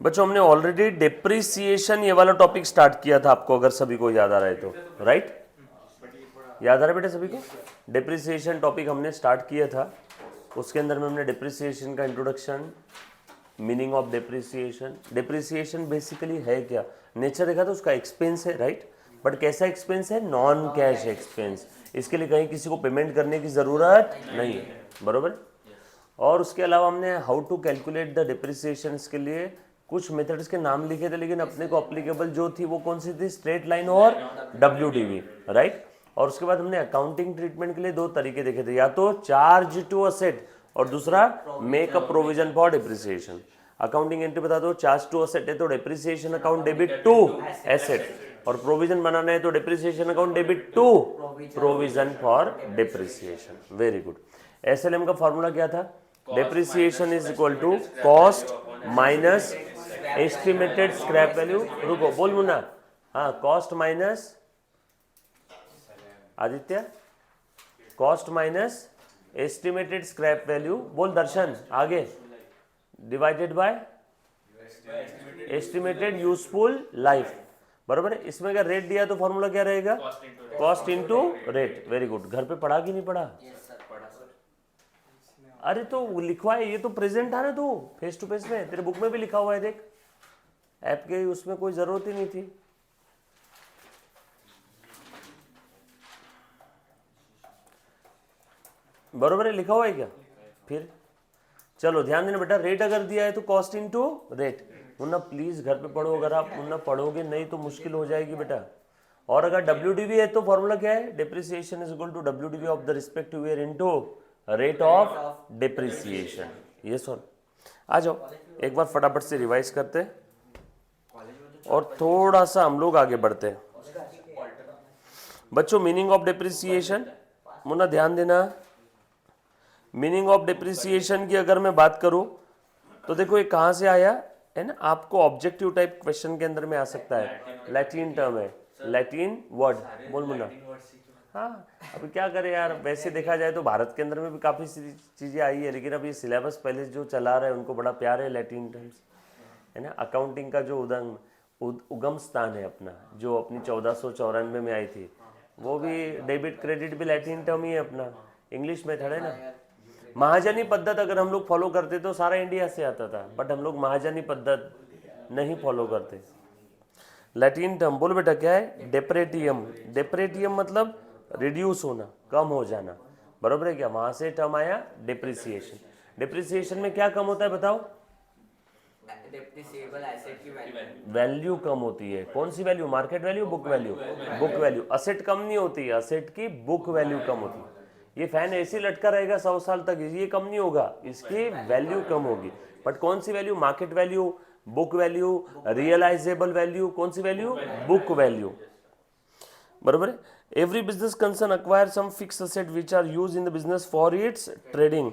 बच्चों हमने already depreciation ये वाला टॉपिक स्टार्ट किया था, आपको अगर सभी को याद आ रहा है तो, राइट? याद आ रहा है बेटा सभी को? डेप्रिसिएशन टॉपिक हमने स्टार्ट किया था, उसके अंदर में हमने डेप्रिसिएशन का introduction, meaning of depreciation. Depreciation basically है क्या, नेचर देखा तो उसका एक्सपेंस है, राइट? बट कैसा एक्सपेंस है? Non cash expense. इसके लिए कहीं किसी को पेमेंट करने की ज़रूरत नहीं है, बरोबर? और उसके अलावा हमने how to calculate the depreciation के लिए कुछ मेथड्स के नाम लिखे थे, लेकिन अपने को अप्लीकेबल जो थी वो कौन सी थी? स्ट्रेट लाइन और WDV, राइट? और उसके बाद हमने अकाउंटिंग ट्रीटमेंट के लिए दो तरीके देखे थे, या तो चार्ज टू असेट और दूसरा make a provision for depreciation. Accounting entry बता दो, चार्ज टू असेट है तो depreciation account debit to asset, और प्रोविजन बनाना है तो depreciation account debit to provision for depreciation. Very good. SLM का फॉर्मूला क्या था? Depreciation is equal to cost minus estimated scrap value. रुको, बोल मुन्ना। हाँ, cost minus Aditya, cost minus estimated scrap value, बोल दर्शन आगे, divided by estimated useful life, बरोबर है? इसमें अगर रेट दिया तो फॉर्मूला क्या रहेगा? Cost into rate. Very good. घर पे पढ़ा कि नहीं पढ़ा? अरे तो लिखवा है, ये तो प्रेजेंट था ना, तू फेस टू फेस में, तेरे बुक में भी लिखा हुआ है, देख। ऐप के उसमें कोई जरूरत ही नहीं थी। बरोबर है, लिखा हुआ है क्या? फिर चलो ध्यान देना बेटा, रेट अगर दिया है तो cost into rate. Munna please घर पे पढ़ो, अगर आप मुन्ना पढ़ोगे नहीं तो मुश्किल हो जाएगी बेटा। और अगर WDV है तो फॉर्मूला क्या है? Depreciation is equal to WDV of the respective year into rate of depreciation. ये सॉल्व। आ जाओ एक बार फटाफट से रिवाइज करते हैं और थोड़ा सा हम लोग आगे बढ़ते हैं। बच्चों मीनिंग ऑफ डिप्रिसिएशन, मुन्ना ध्यान देना। मीनिंग ऑफ डिप्रिसिएशन की अगर मैं बात करूं तो देखो ये कहां से आया है ना, आपको ऑब्जेक्टिव टाइप क्वेश्चन के अंदर में आ सकता है। लैटिन टर्म है, लैटिन वर्ड, बोल मुन्ना। हाँ, अभी क्या करें यार, वैसे देखा जाए तो भारत के अंदर में भी काफ़ी चीज़ें आई है, लेकिन अब ये सिलेबस पहले जो चला रहा है उनको बड़ा प्यार है लैटिन टर्म्स, है ना। अकाउंटिंग का जो उगम स्थान है अपना, जो अपनी 1494 में आई थी, वो भी डेबिट क्रेडिट भी लैटिन टर्म ही है अपना, इंग्लिश मेथड है ना। महाजनी पद्धत अगर हम लोग फॉलो करते तो सारा इंडिया से आता था, बट हम लोग महाजनी पद्धत नहीं फॉलो करते। लैटिन टर्म बोलो बेटा क्या है? डेप्रेटियम। डेप्रेटियम मतलब रिड्यूस होना, कम हो जाना, बरोबर है क्या? वहां से टर्म आया डिप्रिसिएशन। डिप्रिसिएशन में क्या कम होता है बताओ? डेप्रिसिएबल एसेट की वैल्यू कम होती है। कौन सी value? Market value, book value? Book value. Asset कम नहीं होती है, असेट की बुक वैल्यू कम होती है। ये फैन ऐसे ही लटका रहेगा 100 साल तक, ये कम नहीं होगा, इसकी वैल्यू कम होगी। बट कौन सी value? Market value, book value, realisable value. कौन सी वैल्यू? बुक वैल्यू, बरोबर है। Every business concern acquire some fix asset which are use in the business for its trading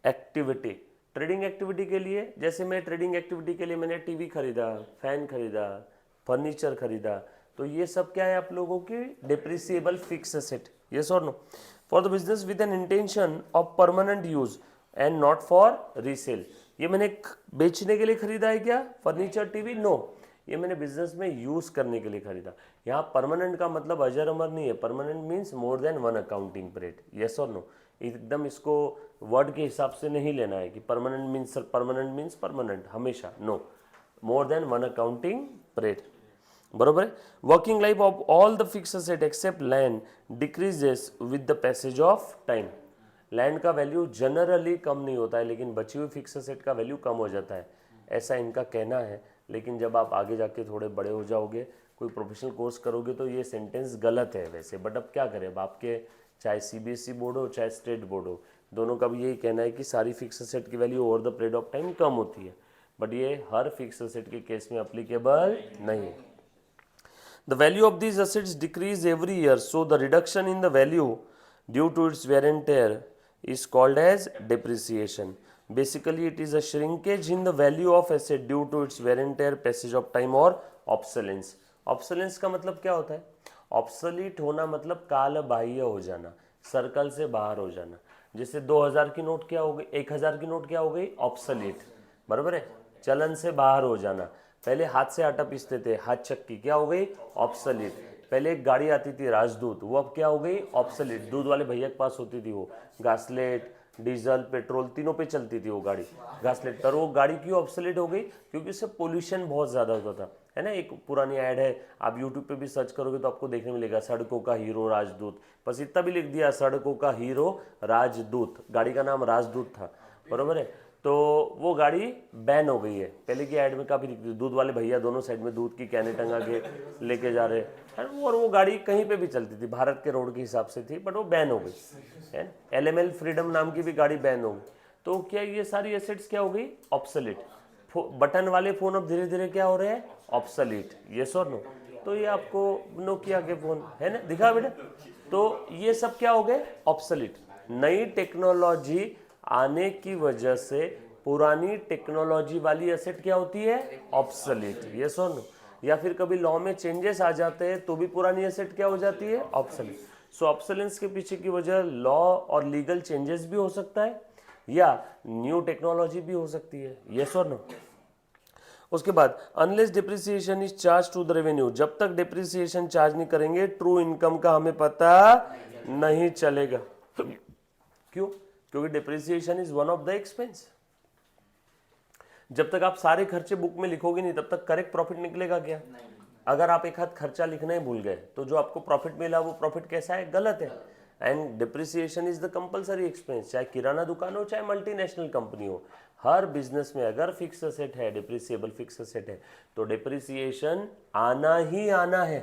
activity. Trading activity के लिए, जैसे मैं ट्रेडिंग एक्टिविटी के लिए मैंने टीवी खरीदा, फैन खरीदा, फर्नीचर खरीदा, तो ये सब क्या है आप लोगों की? Depreciable fixed asset. यस और no? For the business with an intention of permanent use and not for resale. ये मैंने बेचने के लिए खरीदा है क्या? Furniture, TV? नो, ये मैंने बिजनेस में यूज करने के लिए खरीदा। यहाँ परमानेंट का मतलब अजर अमर नहीं है, permanent means more than one accounting period. Yes और नो? एकदम इसको वर्ड के हिसाब से नहीं लेना है कि परमानेंट मीन्स परमानेंट हमेशा, no, more than one accounting period, बरोबर है। Working life of all the fixed asset except land decreases with the passage of time. Land का वैल्यू जनरली कम नहीं होता है, लेकिन बची हुई फिक्स असेट का वैल्यू कम हो जाता है, ऐसा इनका कहना है। लेकिन जब आप आगे जाके थोड़े बड़े हो जाओगे, कोई प्रोफेशनल कोर्स करोगे, तो ये सेंटेंस गलत है वैसे, बट अब क्या करें, अब आपके चाहे CBSE बोर्ड हो चाहे स्टेट बोर्ड हो, दोनों का भी यही कहना है कि सारी फिक्स असेट की value over the period of time कम होती है, बट ये हर फिक्स असेट के केस में अप्लीकेबल नहीं है। The value of these assets decrease every year, so the reduction in the value due to its wear and tear is called as depreciation. Basically, it is a shrinkage in the value of asset due to its wear and tear, passage of time और obsolescence. Obsolescence का मतलब क्या होता है? Obsolete होना मतलब काल बाह्य हो जाना, सर्कल से बाहर हो जाना। जैसे 2000 की नोट क्या हो गई, 1000 की नोट क्या हो गई? ऑब्सोलीट, बराबर है। चलन से बाहर हो जाना। पहले हाथ से आटा पीसते थे, हाथ चक्की क्या हो गई? ऑब्सोलीट। पहले एक गाड़ी आती थी राजदूत, वो अब क्या हो गई? ऑब्सोलीट। दूध वाले भैया के पास होती थी वो, घासलेट, डीजल, पेट्रोल तीनों पे चलती थी वो गाड़ी, घासलेट। पर वो गाड़ी क्यों ऑब्सोलीट हो गई? क्योंकि उससे पोल्यूशन बहुत ज़्यादा होता था, है ना। एक पुरानी ऐड है, आप यूट्यूब पे भी सर्च करोगे तो आपको देखने मिलेगा, सड़कों का हीरो राजदूत, बस इतना भी लिख दिया, सड़कों का हीरो राजदूत, गाड़ी का नाम राजदूत था, बरोबर है। तो वो गाड़ी बैन हो गई है। पहले की ऐड में काफ़ी दिखती थी, दूध वाले भैया दोनों साइड में दूध की कैने टंगा के लेके जा रहे हैं, और वो गाड़ी कहीं पे भी चलती थी, भारत के रोड के हिसाब से थी, बट वो बैन हो गई है। LML फ्रीडम नाम की भी गाड़ी बैन हो गई। तो क्या ये सारी एसेट्स क्या हो गई? ऑब्सोलीट। बटन वाले फोन अब धीरे धीरे क्या हो रहे हैं? ऑब्सोलीट। यस और नो? तो ये आपको नोकिया के फोन है ना, दिखा बेटा, तो ये सब क्या हो गए? ऑब्सोलीट। नई टेक्नोलॉजी आने की वजह से पुरानी टेक्नोलॉजी वाली एसेट क्या होती है? ऑब्सोलीट। यस और नो? या फिर कभी लॉ में चेंजेस आ जाते हैं तो भी पुरानी एसेट क्या हो जाती है? ऑब्सोलीट। सो ऑब्सोलेंस के पीछे की वजह लॉ और लीगल चेंजेस भी हो सकता है, या न्यू टेक्नोलॉजी भी हो सकती है। यस और नो? उसके बाद unless depreciation is charge to the revenue, जब तक डिप्रिसिएशन चार्ज नहीं करेंगे ट्रू इनकम का हमें पता नहीं चलेगा। क्यों? क्योंकि depreciation is one of the expense. जब तक आप सारे खर्चे बुक में लिखोगे नहीं तब तक करेक्ट प्रॉफिट निकलेगा क्या? अगर आप एक हाथ खर्चा लिखना ही भूल गए तो जो आपको प्रॉफिट मिला वो प्रॉफिट कैसा है? गलत है। And depreciation is the compulsory expense, चाहे किराना दुकान हो चाहे मल्टीनेशनल कंपनी हो, हर बिजनेस में अगर फिक्स असेट है, डिप्रिसिएबल फिक्स असेट है, तो डिप्रिसिएशन आना ही आना है।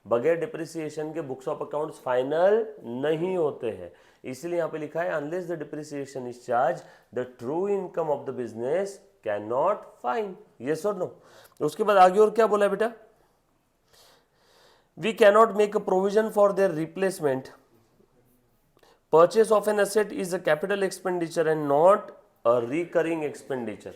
बगैर डिप्रिसिएशन के बुक्स ऑफ अकाउंट्स फाइनल नहीं होते हैं। इसलिए यहां पे लिखा है unless the depreciation is charge the true income of the business can not find. Yes और नो? उसके बाद आगे और क्या बोला है बेटा? We cannot make a provision for their replacement. Purchase of an asset is a capital expenditure and not a recurring expenditure.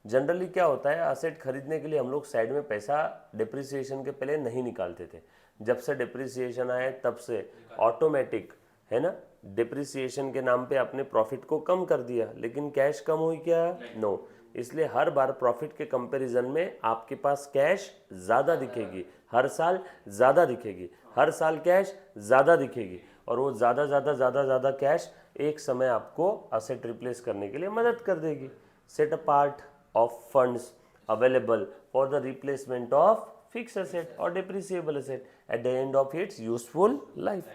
Generally क्या होता है, असेट खरीदने के लिए हम लोग साइड में पैसा डिप्रिसिएशन के पहले नहीं निकालते थे। जब से डिप्रिसिएशन आए तब से ऑटोमेटिक, है ना, डिप्रिसिएशन के नाम पे अपने प्रॉफिट को कम कर दिया, लेकिन कैश कम हुई क्या? नो। इसलिए हर बार प्रॉफिट के कंपैरिजन में आपके पास कैश ज़्यादा दिखेगी, हर साल ज़्यादा दिखेगी, हर साल कैश ज़्यादा दिखेगी, और वो ज़्यादा ज़्यादा ज़्यादा ज़्यादा कैश एक समय आपको असेट रिप्लेस करने के लिए मदद कर देगी। Set a part of funds available for the replacement of fix asset और depreciable asset at the end of its useful life.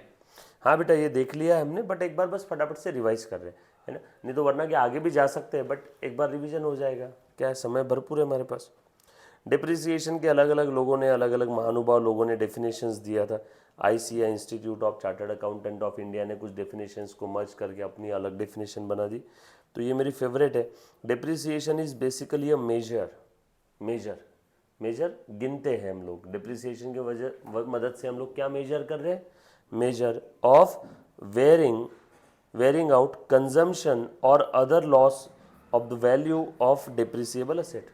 हाँ बेटा, ये देख लिया हमने, बट एक बार बस फटाफट से रिवाइज कर रहे हैं, है ना, नहीं तो वरना कि आगे भी जा सकते हैं, बट एक बार रिवीजन हो जाएगा। क्या है, समय भरपूर है हमारे पास। डिप्रिसिएशन के अलग अलग लोगों ने, अलग अलग महानुभाव लोगों ने डेफिनेशंस दिया था। ICAI institute of chartered accountant of India ने कुछ डेफिनेशंस को मर्ज करके अपनी अलग डेफिनेशन बना दी। तो ये मेरी फेवरेट है। Depreciation is basically a major गिनते हैं हम लोग। डिप्रिसिएशन के वजह मदद से हम लोग क्या मेजर कर रहे हैं? Measure of wearing out consumption और other loss of the value of depreciable asset.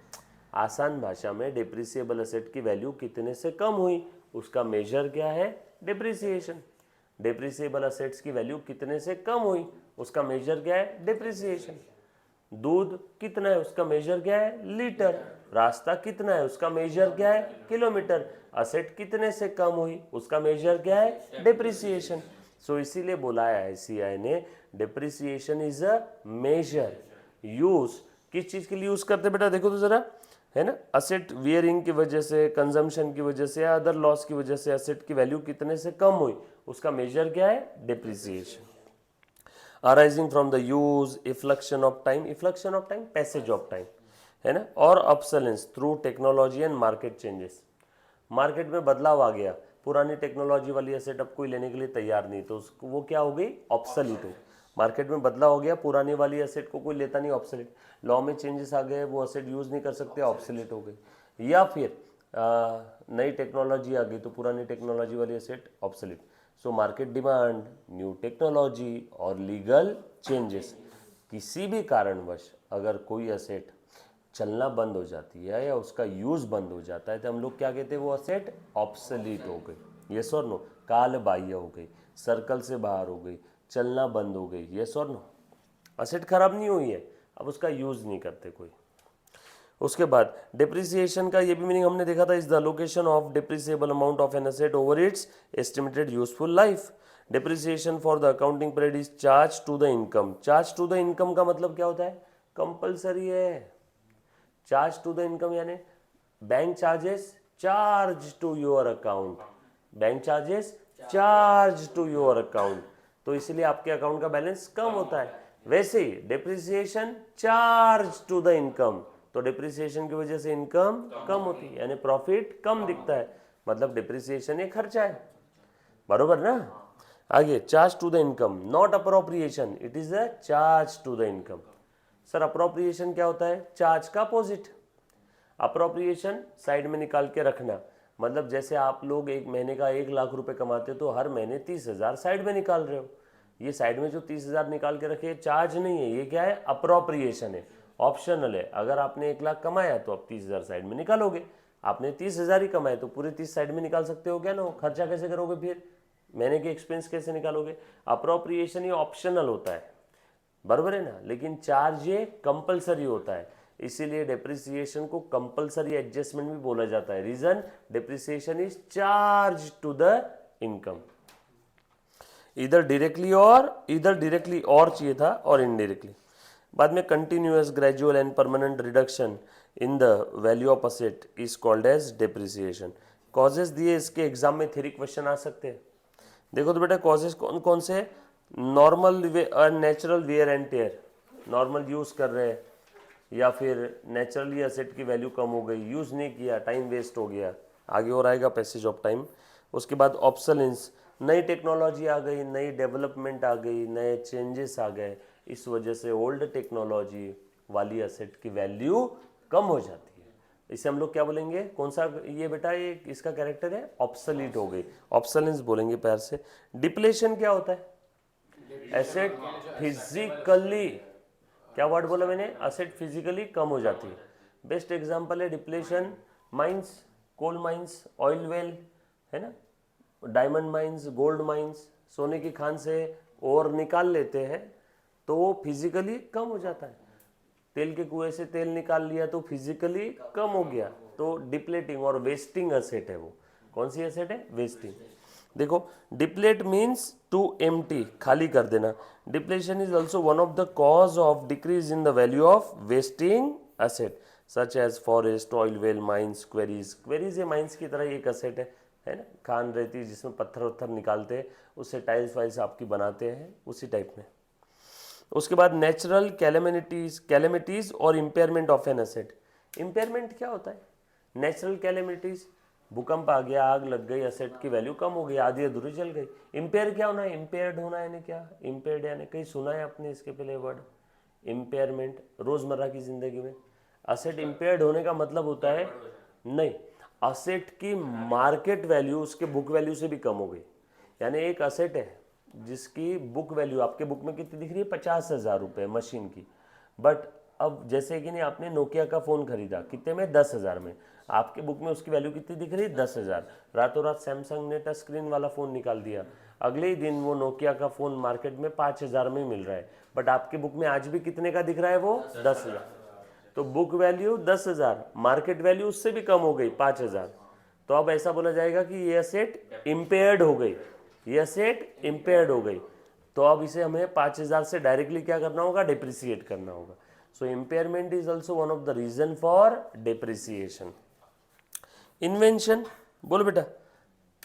आसान भाषा में डिप्रिसिएबल असेट की वैल्यू कितने से कम हुई उसका मेजर क्या है? डिप्रिसिएशन। डिप्रिसिएबल असेट्स की वैल्यू कितने से कम हुई उसका मेजर क्या है? डिप्रिसिएशन। दूध कितना है उसका मेजर क्या है? लीटर। रास्ता कितना है उसका मेजर क्या है? किलोमीटर। असेट कितने से कम हुई उसका मेजर क्या है? डिप्रिसिएशन। सो इसीलिए बोला है ICAI ने depreciation is a major. Use किस चीज के लिए यूज करते बेटा? देखो तो जरा, है ना, असेट वियरिंग की वजह से, कंजम्पशन की वजह से, अदर लॉस की वजह से असेट की वैल्यू कितने से कम हुई उसका मेजर क्या है? Depreciation. Arising from the use, effluxion of time passage of time, है ना, और obsolescence through technology and market changes. Market में बदलाव आ गया, पुरानी टेक्नोलॉजी वाली एसेट अब कोई लेने के लिए तैयार नहीं, तो उसको वो क्या हो गई? ऑब्सोलीट हो। मार्केट में बदलाव हो गया, पुरानी वाली एसेट को कोई लेता नहीं, ऑब्सोलीट। लॉ में चेंजेस आ गए, वो एसेट यूज नहीं कर सकते, ऑब्सोलीट हो गई। या फिर नई टेक्नोलॉजी आ गई तो पुरानी टेक्नोलॉजी वाली asset obsolete. So market demand, new technology और लीगल चेंजेस, किसी भी कारणवश अगर कोई एसेट चलना बंद हो जाती है या उसका यूज बंद हो जाता है तो हम लोग क्या कहते हैं? वो एसेट ऑब्सोलीट हो गई। यस और नो? काल बाह्य हो गई, सर्कल से बाहर हो गई, चलना बंद हो गई। यस और नो? एसेट खराब नहीं हुई है, अब उसका यूज नहीं करते कोई। उसके बाद डिप्रिसिएशन का ये भी मीनिंग हमने देखा था, is the location of depreciable amount of an asset over its estimated useful life. Depreciation for the accounting period is charge to the income. Charge to the income का मतलब क्या होता है? कंपलसरी है। चार्ज टू द इनकम यानी bank charges charge to your account, bank charges charge to your account, तो इसलिए आपके अकाउंट का बैलेंस कम होता है। वैसे ही depreciation charge to the income, तो डिप्रिसिएशन की वजह से इनकम कम होती है, यानी प्रॉफिट कम दिखता है, मतलब डिप्रिसिएशन एक खर्चा है, बरोबर ना। आगे charge to the income, not appropriation, it is a charge to the income. Sir appropriation क्या होता है? चार्ज का अपोजिट। अप्रोप्रिएशन साइड में निकाल के रखना, मतलब जैसे आप लोग एक महीने का 1 लाख रुपए कमाते तो हर महीने 30,000 साइड में निकाल रहे हो। ये साइड में जो 30,000 निकाल के रखे चार्ज नहीं है, ये क्या है? अप्रोप्रिएशन है, ऑप्शनल है। अगर आपने 1 लाख कमाया तो आप 30,000 साइड में निकालोगे, आपने 30,000 ही कमाए तो पूरे 30 साइड में निकाल सकते हो क्या ना? खर्चा कैसे करोगे फिर? महीने के एक्सपेंस कैसे निकालोगे? अप्रोप्रिएशन ये ऑप्शनल होता है, बराबर है ना, लेकिन चार्ज ये कंपलसरी होता है, इसीलिए डेप्रिसिएशन को कंपलसरी एडजस्टमेंट भी बोला जाता है। Reason, depreciation is charge to the income, इधर डायरेक्टली और चाहिए था और इनडायरेक्टली। बाद में continuous gradual and permanent reduction in the value of asset is called as depreciation. Causes दिए, इसके एग्जाम में थ्योरी क्वेश्चन आ सकते हैं। देखो तो बेटा कॉजेस कौन कौन से? Normal natural wear and tear, normal use कर रहे हैं या फिर नेचुरली असेट की वैल्यू कम हो गई, यूज नहीं किया, टाइम वेस्ट हो गया, आगे और आएगा पैसेज ऑफ टाइम। उसके बाद ऑब्सोलेंस, नई टेक्नोलॉजी आ गई, नई डेवलपमेंट आ गई, नए चेंजेस आ गए, इस वजह से ओल्ड टेक्नोलॉजी वाली असेट की वैल्यू कम हो जाती है। इसे हम लोग क्या बोलेंगे? कौन सा ये बेटा, ये इसका कैरेक्टर है ऑब्सोलीट हो गई, ऑब्सोलेंस बोलेंगे प्यार से। डिप्लेशन क्या होता है? एसेट फिजिकली, क्या वर्ड बोला मैंने? एसेट फिजिकली कम हो जाती है। बेस्ट एग्जांपल है depletion, mines, coal mines, oil well, है ना, डायमंड माइंस, गोल्ड माइंस, सोने की खान से और निकाल लेते हैं तो वो फिजिकली कम हो जाता है। तेल के कुएं से तेल निकाल लिया तो फिजिकली कम हो गया, तो डिप्लेटिंग और वेस्टिंग एसेट है वो। कौन सी एसेट है? वेस्टिंग। देखो डिप्लेट मीन्स टू एम्प्टी, खाली कर देना। Depletion is also one of the cause of decrease in the value of wasting asset such as forest, oil well, mines, quarries. Quarries ये माइंस की तरह एक एसेट है ना, खान रहती है जिसमें पत्थर वत्थर निकालते हैं, उससे टाइल्स वाइल्स आपकी बनाते हैं, उसी टाइप में। उसके बाद नेचुरल कैलेमिटीज और impairment of an asset. Impairment क्या होता है? नेचुरल कैलेमिटीज, भूकंप आ गया, आग लग गई, एसेट की वैल्यू कम हो गई, आधी अधूरी चल गई। इम्पेयर क्या होना है? इम्पेयर्ड होना यानी क्या? इम्पेयर्ड यानी, कहीं सुना है आपने इसके पहले वर्ड इम्पेयरमेंट रोजमर्रा की जिंदगी में? एसेट इम्पेयर्ड होने का मतलब होता है, नहीं, एसेट की मार्केट वैल्यू उसके बुक वैल्यू से भी कम हो गई। यानी एक एसेट है जिसकी बुक वैल्यू आपके बुक में कितनी दिख रही है? 50,000 रुपये मशीन की, बट अब जैसे कि नहीं, आपने नोकिया का फ़ोन खरीदा कितने में? 10,000 में, आपके बुक में उसकी वैल्यू कितनी दिख रही है? 10,000। रातों रात सैमसंग ने टच स्क्रीन वाला फ़ोन निकाल दिया, अगले ही दिन वो नोकिया का फ़ोन मार्केट में 5,000 में मिल रहा है, बट आपके बुक में आज भी कितने का दिख रहा है? वो 10,000। तो बुक वैल्यू 10,000, मार्केट वैल्यू उससे भी कम हो गई 5,000, तो अब ऐसा बोला जाएगा कि ये एसेट इम्पेयर्ड हो गई, ये एसेट इम्पेयर्ड हो गई। तो अब इसे हमें 5,000 से डायरेक्टली क्या करना होगा? डिप्रिसिएट करना होगा। So impairment is also one of the reason for depreciation. Invention, बोलो बेटा,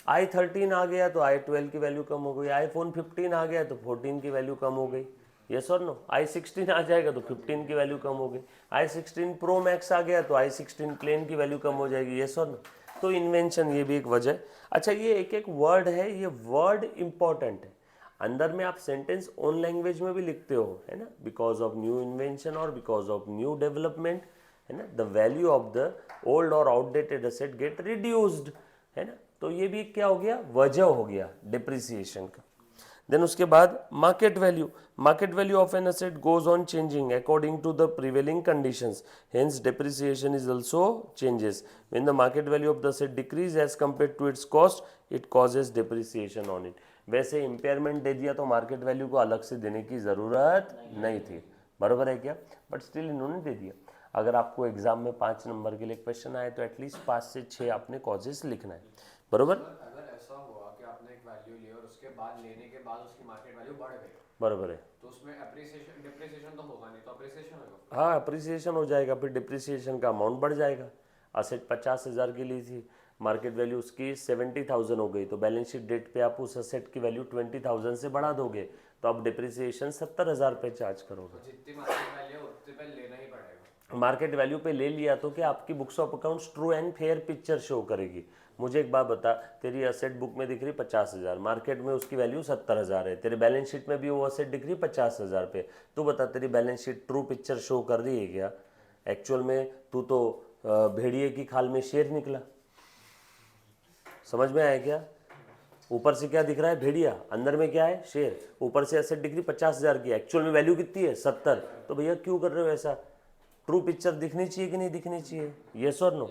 i13 आ गया तो i12 की वैल्यू कम हो गई, iPhone 15 आ गया तो 14 की वैल्यू कम हो गई, यस और नो। i16 आ जाएगा तो 15 की वैल्यू कम हो गई, i16 Pro Max आ गया तो i16 प्लेन की वैल्यू कम हो जाएगी, यस और नो। तो इन्वेंशन ये भी एक वजह है। अच्छा, ये एक एक वर्ड है, ये वर्ड इंपॉर्टेंट है, अंदर में आप सेंटेंस ओन लैंग्वेज में भी लिखते हो, है ना, बिकॉज ऑफ न्यू इन्वेंशन और बिकॉज ऑफ न्यू डेवलपमेंट, है ना, the value of the old और आउटडेटेड एसेट गेट रिड्यूस्ड, है ना, तो ये भी क्या हो गया? वजह हो गया डिप्रिसिएशन का। देन उसके बाद market value of an asset goes on changing according to the prevailing conditions, hence depreciation is also changes. When the market value of the asset decrease as compare to its cost, it causes depreciation on it. वैसे impairment दे दिया तो market value को अलग से देने की जरूरत नहीं थी, बराबर है क्या? बट स्टिल इन्होंने दे दिया। अगर आपको एग्जाम में 5 नंबर के लिए क्वेश्चन आए तो एटलीस्ट 5 से 6 आपने कॉजेस लिखना है, बरोबर। अगर ऐसा हुआ कि आपने एक वैल्यू ली और उसके बाद लेने के बाद उसकी मार्केट वैल्यू बढ़ गई, बराबर है, तो उसमें अप्रिसिएशन डिप्रिसिएशन तो होगा नहीं, तो अप्रिसिएशन होगा। हाँ अप्रिसिएशन हो जाएगा, फिर डिप्रिसिएशन का अमाउंट बढ़ जाएगा। असेट 50,000 की ली थी, मार्केट वैल्यू उसकी 70,000 हो गई, तो बैलेंस शीट डेट पे आप उस असेट की वैल्यू 20,000 से बढ़ा दोगे, तो आप डिप्रिसिएशन 70,000 पे चार्ज करोगे। तो जितनी मार्केट वैल्यू है उतने पे लेना ही पड़ेगा। मार्केट वैल्यू पे ले लिया तो क्या आपकी books of accounts true and fair picture show करेगी। मुझे एक बात बता, तेरी असेट बुक में दिख रही 50,000, मार्केट में उसकी वैल्यू 70,000 है, तेरे बैलेंस शीट में भी वो असेट दिख रही 50,000 पे, तू बता तेरी balance sheet true picture show कर रही है क्या? एक्चुअल में तू तो भेड़िए की खाल में शेर निकला। समझ में आया क्या? ऊपर से क्या दिख रहा है? भेड़िया, अंदर में क्या है? शेर। ऊपर से असेट दिख रही 50,000 की, एक्चुअल में वैल्यू कितनी है? 70। तो भैया क्यों कर रहे हो ऐसा? ट्रू पिक्चर दिखनी चाहिए कि नहीं दिखनी चाहिए? यस और नो?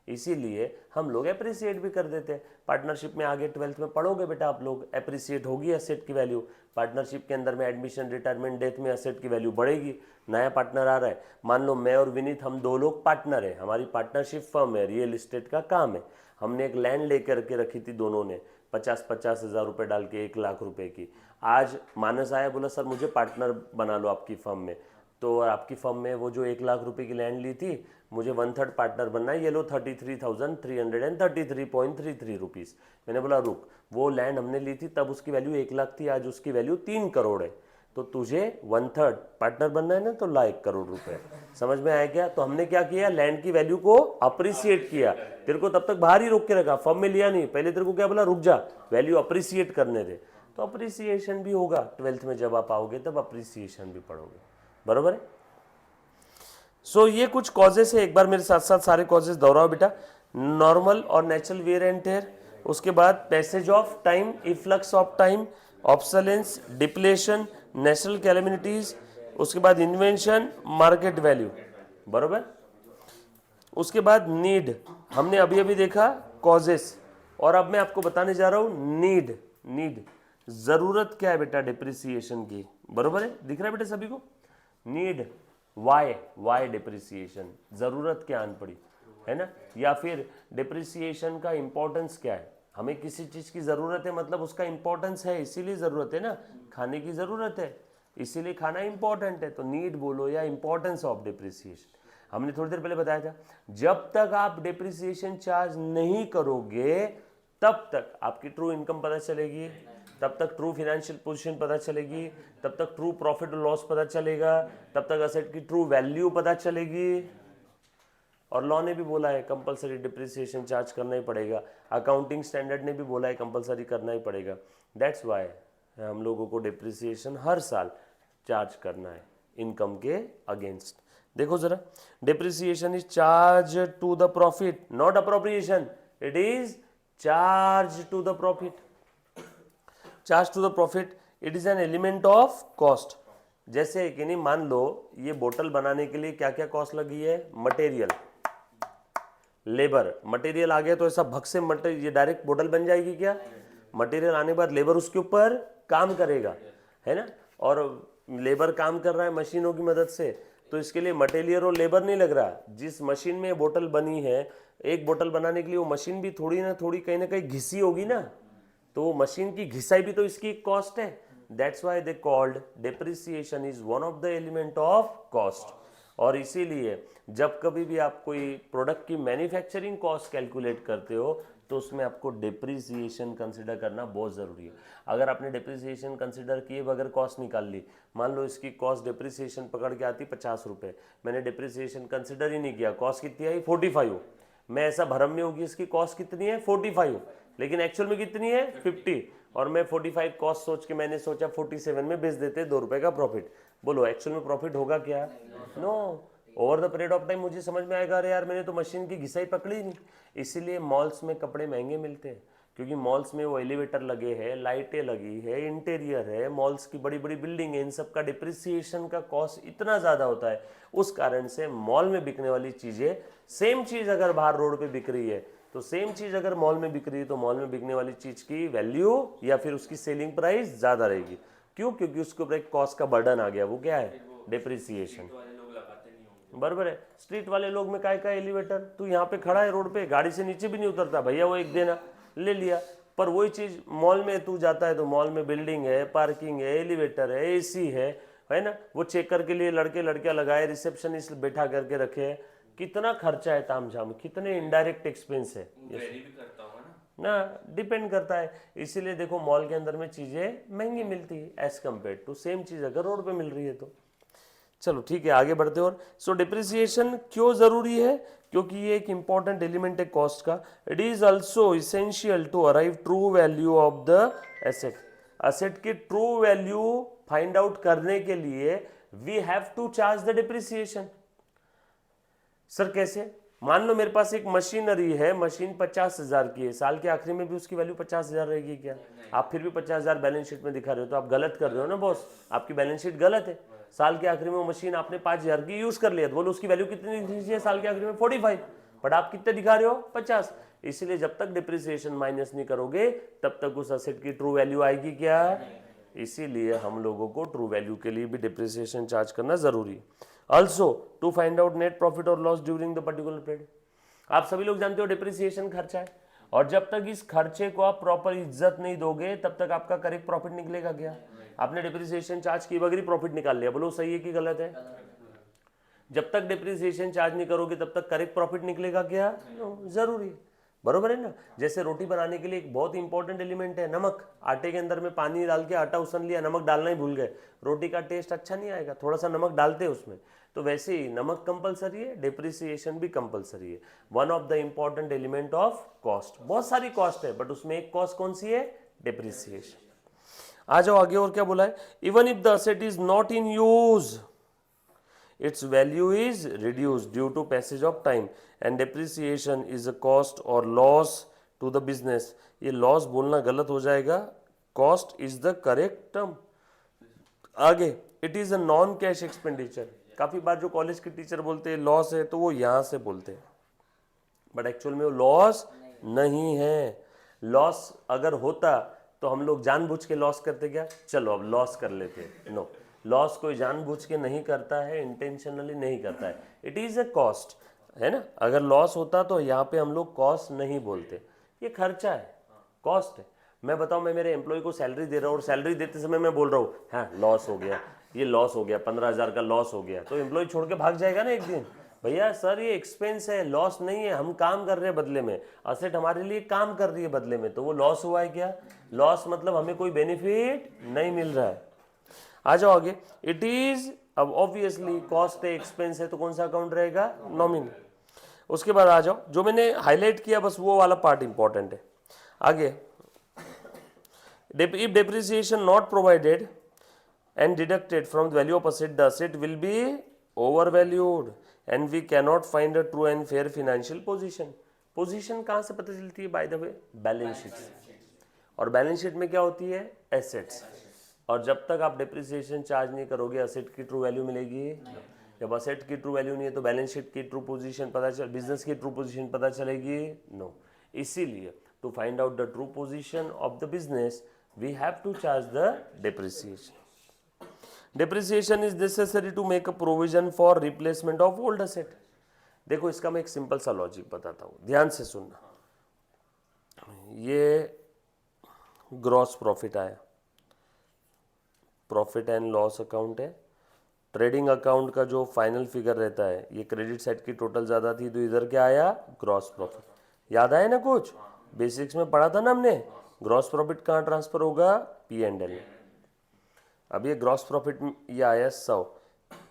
इसीलिए हम लोग अप्रिसिएट भी कर देते हैं। पार्टनरशिप में आगे 12th में पढ़ोगे बेटा आप लोग, अप्रिसिएट होगी असेट की वैल्यू। पार्टनरशिप के अंदर में एडमिशन, रिटायरमेंट, डेथ में असेट की वैल्यू बढ़ेगी। नया पार्टनर आ रहा है, मान लो मैं और विनीत, हम 2 लोग पार्टनर है, हमारी पार्टनरशिप फर्म है, रियल एस्टेट का काम है। हमने एक लैंड लेकर के रखी थी दोनों ने, 50-50 हज़ार रुपये डाल के 1 लाख रुपए की। आज मानस आया, बोला सर मुझे पार्टनर बना लो आपकी फर्म में। तो आपकी फर्म में वो जो 1 लाख रुपए की लैंड ली थी, मुझे 1/3 पार्टनर बनना है, ये लो 33,333.33 रुपीज़। मैंने बोला रुक, वो लैंड हमने ली थी तब उसकी वैल्यू 1 लाख थी, आज उसकी वैल्यू 3 करोड़ है, तो तुझे 1/3 पार्टनर बनना है ना, तो ला 1 करोड़ रुपए। समझ में आया क्या? तो हमने क्या किया, लैंड की वैल्यू को अप्रिसिएट किया। तेरे को तब तक बाहर ही रोक के रखा, फर्म में लिया नहीं, पहले तेरे को क्या बोला, रुक जा, वैल्यू अप्रिसिएट करने दे। तो अप्रिसिएशन भी होगा 12th में, जब आप आओगे तब अप्रिसिएशन भी पढ़ोगे, बरोबर है। सो ये कुछ कॉजेस है, एक बार मेरे साथ साथ सारे कॉजेस दोहराओ बेटा। नॉर्मल और नेचुरल वेयर एंड टेयर, उसके बाद passage of time, efflux of time, obsolescence, depletion, natural calamities, उसके बाद इन्वेंशन, मार्केट वैल्यू, बरोबर। उसके बाद नीड, हमने अभी अभी देखा कॉजेस, और अब मैं आपको बताने जा रहा हूं नीड। नीड जरूरत क्या है बेटा डिप्रिसिएशन की, बरोबर है, दिख रहा है बेटा सभी को? नीड, वाई डिप्रिसिएशन, जरूरत क्या आन पड़ी है ना, या फिर डिप्रिसिएशन का इंपॉर्टेंस क्या है। हमें किसी चीज की जरूरत है मतलब उसका इंपॉर्टेंस है, इसीलिए जरूरत है ना। खाने की जरूरत है इसीलिए खाना इंपॉर्टेंट है, तो नीड बोलो या इंपॉर्टेंस ऑफ डिप्रिसिएशन। हमने थोड़ी देर पहले बताया था, जब तक आप डिप्रिसिएशन चार्ज नहीं करोगे तब तक आपकी ट्रू इनकम पता चलेगी, तब तक ट्रू फाइनेंशियल पोजीशन पता चलेगी, तब तक ट्रू प्रॉफिट और लॉस पता चलेगा, तब तक असेट की ट्रू वैल्यू पता चलेगी। और लॉ ने भी बोला है कंपलसरी डिप्रिसिएशन चार्ज करना ही पड़ेगा, अकाउंटिंग स्टैंडर्ड ने भी बोला है कंपलसरी करना ही पड़ेगा। दैट्स वाई हम लोगों को डिप्रिसिएशन हर साल चार्ज करना है इनकम के अगेंस्ट। देखो जरा, depreciation is charge to the profit, not appropriation, it is charge to the profit. Charge to the profit, it is an element of cost. जैसे कि नहीं, मान लो ये बोतल बनाने के लिए क्या क्या कॉस्ट लगी है, मटेरियल, लेबर। मटेरियल आ गया तो ऐसा भग से मटेरियल ये डायरेक्ट बोतल बन जाएगी क्या? मटेरियल आने के बाद लेबर उसके ऊपर काम करेगा, है ना, और लेबर काम कर रहा है मशीनों की मदद से, तो इसके लिए मटेरियल और लेबर नहीं लग रहा। जिस मशीन में बोतल बनी है, एक बोतल बनाने के लिए वो मशीन भी थोड़ी ना थोड़ी कहीं ना कहीं घिसी होगी ना, तो वो मशीन की घिसाई भी तो इसकी कॉस्ट है। That's why they called depreciation is one of the element of cost. और इसीलिए जब कभी भी आप कोई प्रोडक्ट की मैन्युफैक्चरिंग कॉस्ट कैलकुलेट करते हो तो उसमें आपको डिप्रिसिएशन कंसिडर करना बहुत ज़रूरी है। अगर आपने डिप्रिसिएशन कंसिडर किए बगैर कॉस्ट निकाल ली, मान लो इसकी कॉस्ट डिप्रिसिएशन पकड़ के आती 50 रुपये, मैंने डिप्रिसिएशन कंसिडर ही नहीं किया, कॉस्ट कितनी आई 45, मैं ऐसा भरम में होगी इसकी कॉस्ट कितनी है 45, लेकिन एक्चुअल में कितनी है 50, और मैं 45 कॉस्ट सोच के मैंने सोचा 47 में बेच देते 2 रुपए का प्रॉफिट। बोलो एक्चुअल में प्रॉफिट होगा क्या? No. Over the period of time मुझे समझ में आएगा, अरे यार मैंने तो मशीन की घिसाई पकड़ी नहीं। इसीलिए मॉल्स में कपड़े महंगे मिलते हैं, क्योंकि मॉल्स में वो एलिवेटर लगे हैं, लाइटें लगी है, इंटीरियर है, मॉल्स की बड़ी बड़ी बिल्डिंग है, इन सब का डिप्रिसिएशन का कॉस्ट इतना ज़्यादा होता है। उस कारण से मॉल में बिकने वाली चीज़ें, सेम चीज़ अगर बाहर रोड पे बिक रही है तो सेम चीज़ अगर मॉल में बिक रही है तो मॉल में बिकने वाली चीज़ की वैल्यू या फिर उसकी सेलिंग प्राइस ज़्यादा रहेगी। क्यों? क्योंकि उसके ऊपर एक कॉस्ट का बर्डन आ गया, वो क्या है? डिप्रिसिएशन। बराबर है। स्ट्रीट वाले लोग में काय का एलिवेटर, तू यहाँ पे खड़ा है रोड पे, गाड़ी से नीचे भी नहीं उतरता, भैया वो एक देना, ले लिया। पर वही चीज मॉल में तू जाता है तो मॉल में बिल्डिंग है, पार्किंग है, एलिवेटर है, एसी है ना, वो चेक करके लिए लड़के लड़कियां लगाए, रिसेप्शनिस्ट बैठा करके रखे है, कितना खर्चा है तामझाम, कितने इनडायरेक्ट एक्सपेंस है ना, डिपेंड करता है। इसीलिए देखो मॉल के अंदर में चीजें महंगी मिलती है एज कम्पेयर टू सेम चीज अगर रोड पे मिल रही है तो। चलो ठीक है, आगे बढ़ते और सो डिप्रिसिएशन क्यों जरूरी है, क्योंकि ये एक इंपॉर्टेंट एलिमेंट है कॉस्ट का। It is also essential to arrive true value of the asset. Asset की ट्रू वैल्यू फाइंड आउट करने के लिए we have to charge the depreciation. Sir कैसे? मान लो मेरे पास एक मशीनरी है, मशीन 50,000 की है, साल के आखिरी में भी उसकी वैल्यू 50,000 रहेगी क्या? आप फिर भी 50,000 बैलेंस शीट में दिखा रहे हो, तो आप गलत कर रहे हो ना बॉस, आपकी बैलेंस शीट गलत है। साल के आखिरी में वो मशीन आपने 5,000 की यूज कर लिया, तो बोलो उसकी वैल्यू कितनी दिखनी चाहिए साल के आखिरी में? 45, बट आप कितने दिखा रहे हो? 50। इसलिए जब तक डिप्रिसिएशन माइनस नहीं करोगे तब तक उस एसेट की ट्रू वैल्यू आएगी क्या? इसीलिए हम लोगों को ट्रू वैल्यू के लिए भी डिप्रिसिएशन चार्ज करना जरूरी है। Also to find out net profit और loss during the particular period. आप सभी लोग जानते हो डिप्रिसिएशन खर्चा है, और जब तक इस खर्चे को आप प्रॉपर इज्जत नहीं दोगे तब तक आपका करेक्ट प्रॉफिट निकलेगा क्या? आपने डिप्रिसिएशन चार्ज की बगैर ही प्रॉफिट निकाल लिया, बोलो सही है कि गलत है? जब तक डिप्रिसिएशन चार्ज नहीं करोगे तब तक करेक्ट प्रॉफिट निकलेगा क्या? जरूरी है, बरोबर है ना। जैसे रोटी बनाने के लिए एक बहुत इंपॉर्टेंट एलिमेंट है नमक। आटे के अंदर में पानी डाल के आटा उसन लिया, नमक डालना ही भूल गए, रोटी का टेस्ट अच्छा नहीं आएगा, थोड़ा सा नमक डालते हैं उसमें। तो वैसे ही नमक कंपलसरी है, डिप्रिसिएशन भी कंपलसरी है। One of the important element of cost. बहुत सारी कॉस्ट है बट उसमें एक कॉस्ट कौन सी है? डिप्रिसिएशन। आ जाओ आगे, और क्या बोला है? Even if the asset is not in use its value is reduced due to passage of time and depreciation is a cost or loss to the business। ये loss बोलना गलत हो जाएगा, cost is the correct term। आगे it is a non cash expenditure। काफी बार जो college के teacher बोलते हैं लॉस है तो वो यहां से बोलते हैं, बट एक्चुअल में वो लॉस नहीं है। लॉस अगर होता तो हम लोग जानबूझ के लॉस करते क्या? चलो अब लॉस कर लेते, नो। लॉस कोई जानबूझ के नहीं करता है, इंटेंशनली नहीं करता है, इट इज ए कॉस्ट, है ना। अगर लॉस होता तो यहाँ पे हम लोग कॉस्ट नहीं बोलते, ये खर्चा है, कॉस्ट है। मैं बताऊं, मैं मेरे एम्प्लॉय को सैलरी दे रहा हूँ और सैलरी देते समय मैं बोल रहा हूँ हाँ लॉस हो गया, ये लॉस हो गया, 15,000 का लॉस हो गया, तो एम्प्लॉय छोड़ के भाग जाएगा ना एक दिन। भैया सर ये एक्सपेंस है, लॉस नहीं है, हम काम कर रहे हैं बदले में, असेट हमारे लिए काम कर रही है बदले में, तो वो लॉस हुआ है क्या? लॉस मतलब हमें कोई बेनिफिट नहीं मिल रहा है। आ जाओ आगे। इट इज, अब ऑब्वियसली कॉस्ट है, एक्सपेंस है, तो कौन सा अकाउंट रहेगा? नॉमिनल। उसके बाद आ जाओ, जो मैंने हाईलाइट किया बस वो वाला पार्ट इंपॉर्टेंट है। आगे, if depreciation not provided and deducted from the value of asset, the asset will be overvalued and we cannot find a true and fair financial position। Position कहाँ से पता चलती है? By the way balance sheet से, और balance sheet में क्या होती है? एसेट्स। और जब तक आप डिप्रिसिएशन चार्ज नहीं करोगे असेट की ट्रू वैल्यू मिलेगी? जब असेट की ट्रू वैल्यू नहीं है तो बैलेंस शीट की ट्रू पोजीशन पता चल, बिजनेस की ट्रू पोजीशन पता चलेगी? नो। इसीलिए to find out the true position of the business we have to charge the depreciation। depreciation is necessary to make a provision for replacement of old asset। देखो इसका मैं एक simple सा logic बताता हूँ, ध्यान से सुनना। ये ग्रॉस प्रॉफिट आया, प्रॉफिट एंड लॉस अकाउंट है। ट्रेडिंग अकाउंट का जो फाइनल फिगर रहता है, ये क्रेडिट साइड की टोटल ज़्यादा थी तो इधर क्या आया? Gross profit. याद आया ना? कुछ बेसिक्स में पढ़ा था ना हमने। ग्रॉस प्रॉफिट कहाँ ट्रांसफर होगा? P&L में। अब ये ग्रॉस प्रॉफिट ये आया 100,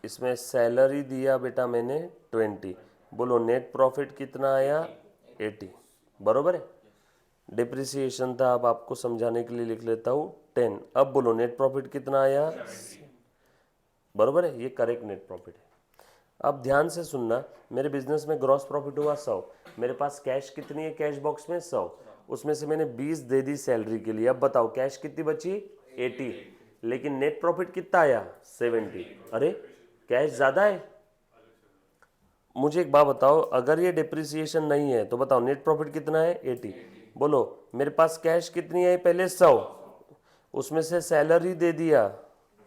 इसमें सैलरी दिया बेटा मैंने 20, बोलो नेट प्रॉफिट कितना आया? 80, बरोबर है। डिप्रिसिएशन था, अब आपको समझाने के लिए लिख लेता हूँ 10। अब बोलो नेट प्रॉफिट कितना आया? बरोबर है, ये करेक्ट नेट प्रॉफिट है। अब ध्यान से सुनना, मेरे बिजनेस में ग्रॉस प्रॉफिट हुआ 100, मेरे पास कैश कितनी है? कैश बॉक्स में 100, उसमें से मैंने 20 दे दी सैलरी के लिए। अब बताओ कैश कितनी बची? 80, लेकिन नेट प्रॉफिट कितना आया? 70। अरे कैश ज्यादा है। मुझे एक बात बताओ, अगर ये डिप्रिसिएशन नहीं है तो बताओ नेट प्रॉफिट कितना है? 80। बोलो मेरे पास कैश कितनी है? पहले 100, उसमें से सैलरी दे दिया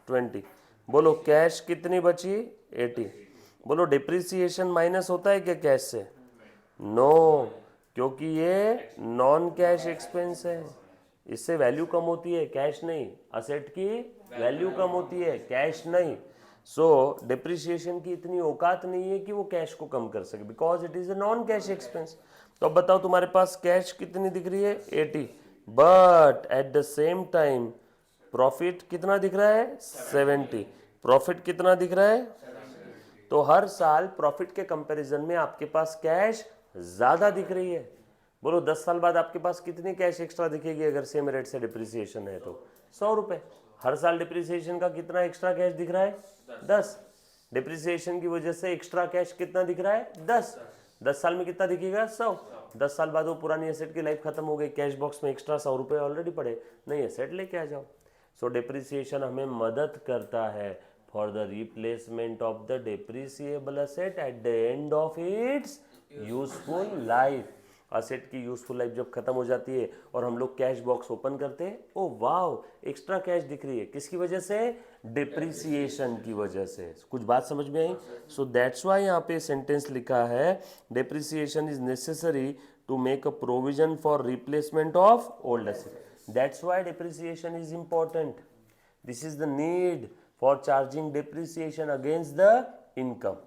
20, बोलो कैश कितनी बची? 80। बोलो डिप्रिसिएशन माइनस होता है क्या कैश से? नो, क्योंकि ये नॉन कैश एक्सपेंस है, इससे वैल्यू कम होती है, कैश नहीं। असेट की वैल्यू कम होती है, कैश नहीं। सो डिप्रिसिएशन की इतनी औकात नहीं है कि वो कैश को कम कर सके, because it is a non cash expense. तो अब बताओ तुम्हारे पास कैश कितनी दिख रही है? 80, but at the same time profit कितना दिख रहा है? 70। प्रॉफिट कितना दिख रहा है? तो हर साल प्रॉफिट के कंपैरिजन में आपके पास कैश ज्यादा दिख रही है। बोलो 10 साल बाद आपके पास कितनी कैश एक्स्ट्रा दिखेगी अगर सेम रेट से डिप्रिसिएशन है तो? 100 रुपए। हर साल डिप्रिसिएशन का कितना एक्स्ट्रा कैश दिख रहा है? 10। डिप्रिसिएशन की वजह से एक्स्ट्रा कैश कितना दिख रहा है? 10। 10 साल में कितना दिखेगा? 100। 10 साल बाद वो पुरानी एसेट की लाइफ खत्म हो गई, कैश बॉक्स में एक्स्ट्रा 100 रुपए ऑलरेडी पड़े, नई एसेट लेके आ जाओ। सो डिप्रिसिएशन हमें मदद करता है for the replacement of the depreciable asset at the end of its useful life. Asset की यूजफुल लाइफ जब खत्म हो जाती है और हम लोग कैश बॉक्स ओपन करते हैं, ओ वाओ एक्स्ट्रा कैश दिख रही है, किसकी वजह से? डिप्रिसिएशन की वजह से। कुछ बात समझ में आई? सो दैट्स वाई यहाँ पे सेंटेंस लिखा है depreciation is necessary to make a provision for replacement of old asset. That's why depreciation is important. This is the need for charging depreciation against the income.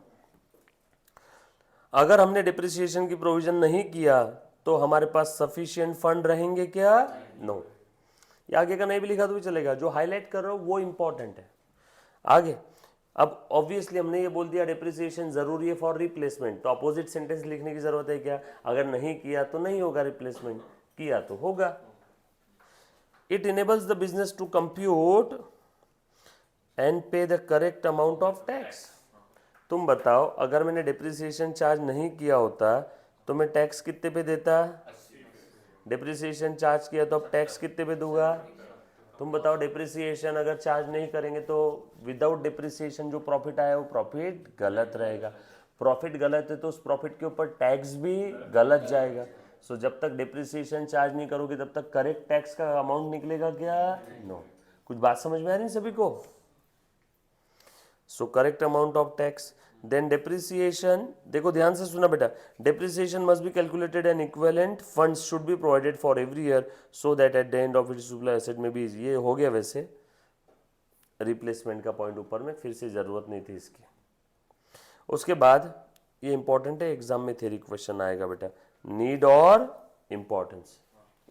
अगर हमने depreciation की provision नहीं किया तो हमारे पास सफिशिएंट फंड रहेंगे क्या? No. ये आगे का नहीं भी लिखा तो भी चलेगा, जो हाईलाइट कर रहा हूं वो इंपॉर्टेंट है। आगे अब ऑब्वियसली हमने ये बोल दिया डिप्रिसिएशन जरूरी है फॉर रिप्लेसमेंट, तो अपोजिट सेंटेंस लिखने की जरूरत है क्या? अगर नहीं किया तो नहीं होगा रिप्लेसमेंट, किया तो होगा। It enables the business to compute and pay the correct amount of tax. तुम बताओ अगर मैंने डिप्रिसिएशन चार्ज नहीं किया होता तो मैं टैक्स कितने पे देता? डिप्रिसिएशन चार्ज किया तो अब टैक्स कितने पे दूंगा? तुम बताओ डिप्रिसिएशन अगर चार्ज नहीं करेंगे तो विदाउट डिप्रिसिएशन जो प्रॉफिट आया वो प्रॉफिट गलत रहेगा। प्रॉफिट गलत है तो उस प्रॉफिट के ऊपर टैक्स भी गलत जाएगा। सो जब तक डिप्रिसिएशन चार्ज नहीं करोगे तब तक करेक्ट टैक्स का अमाउंट निकलेगा क्या? नो। कुछ बात समझ में आ रही सभी को? So correct amount of tax, then depreciation. देखो ध्यान से सुना बेटा, depreciation must be calculated and equivalent funds should be provided for every year so that at the end of its useful asset में भी। ये हो गया वैसे रिप्लेसमेंट का पॉइंट ऊपर में, फिर से जरूरत नहीं थी इसकी। उसके बाद ये इंपॉर्टेंट है, एग्जाम में थ्योरी क्वेश्चन आएगा बेटा, नीड और इंपॉर्टेंस।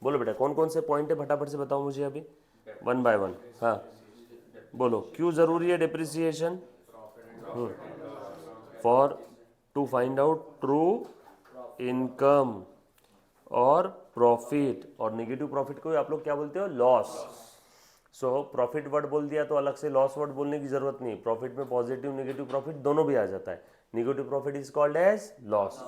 बोलो बेटा कौन कौन से पॉइंट है फटाफट से बताओ मुझे अभी, वन बाय वन। हाँ बोलो, क्यों जरूरी है depreciation? For to find out true income और प्रॉफिट, और नेगेटिव प्रॉफिट को आप लोग क्या बोलते हो? लॉस। सो प्रॉफिट वर्ड बोल दिया तो अलग से लॉस वर्ड बोलने की जरूरत नहीं। प्रॉफिट में पॉजिटिव नेगेटिव प्रॉफिट दोनों भी आ जाता है। Negative profit is called as loss.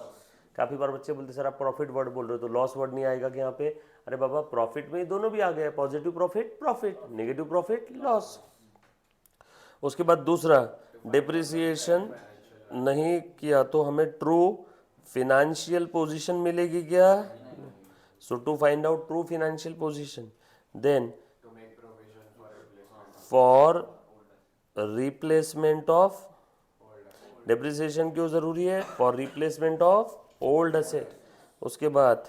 काफी बार बच्चे बोलते सर आप प्रॉफिट वर्ड बोल रहे हो तो लॉस वर्ड नहीं आएगा कि यहाँ पे? अरे बाबा प्रॉफिट में दोनों भी आ गए, positive profit profit, negative profit loss. उसके बाद दूसरा, डिप्रिसिएशन नहीं किया तो हमें ट्रू फिनेंशियल पोजीशन मिलेगी क्या? So to find out true financial position, then for replacement of, depreciation क्यों जरूरी है? For replacement of old asset. उसके बाद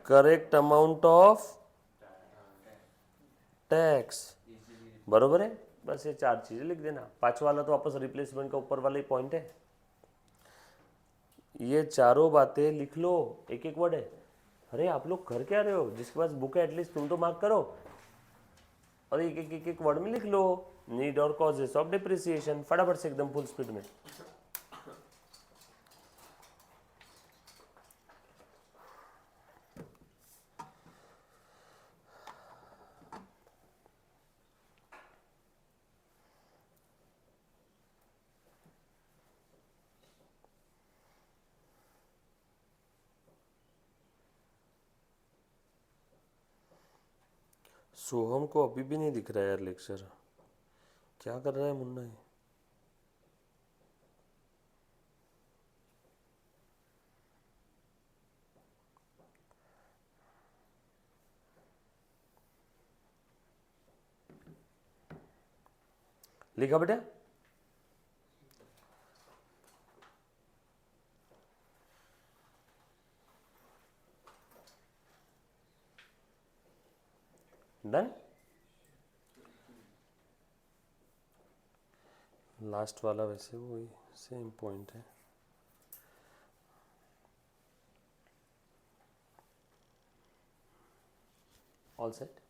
करेक्ट अमाउंट ऑफ टैक्स, बरोबर है। बस ये चार चीजें लिख देना। पांचवा वाला तो वापस रिप्लेसमेंट का ऊपर वाला ही पॉइंट है। ये चारों बातें लिख लो, एक एक वर्ड है। अरे आप लोग कर क्या रहे हो? जिसके पास बुक है एटलीस्ट तुम तो मार्क करो, और एक वर्ड में लिख लो नीड और कॉजेस ऑफ डिप्रिसिएशन, फटाफट से एकदम फुल स्पीड में। सोहम को अभी भी नहीं दिख रहा है यार लेक्चर, क्या कर रहा है मुन्ना ये? लिखा बेटा? डन। लास्ट वाला वैसे वही सेम पॉइंट है। All set.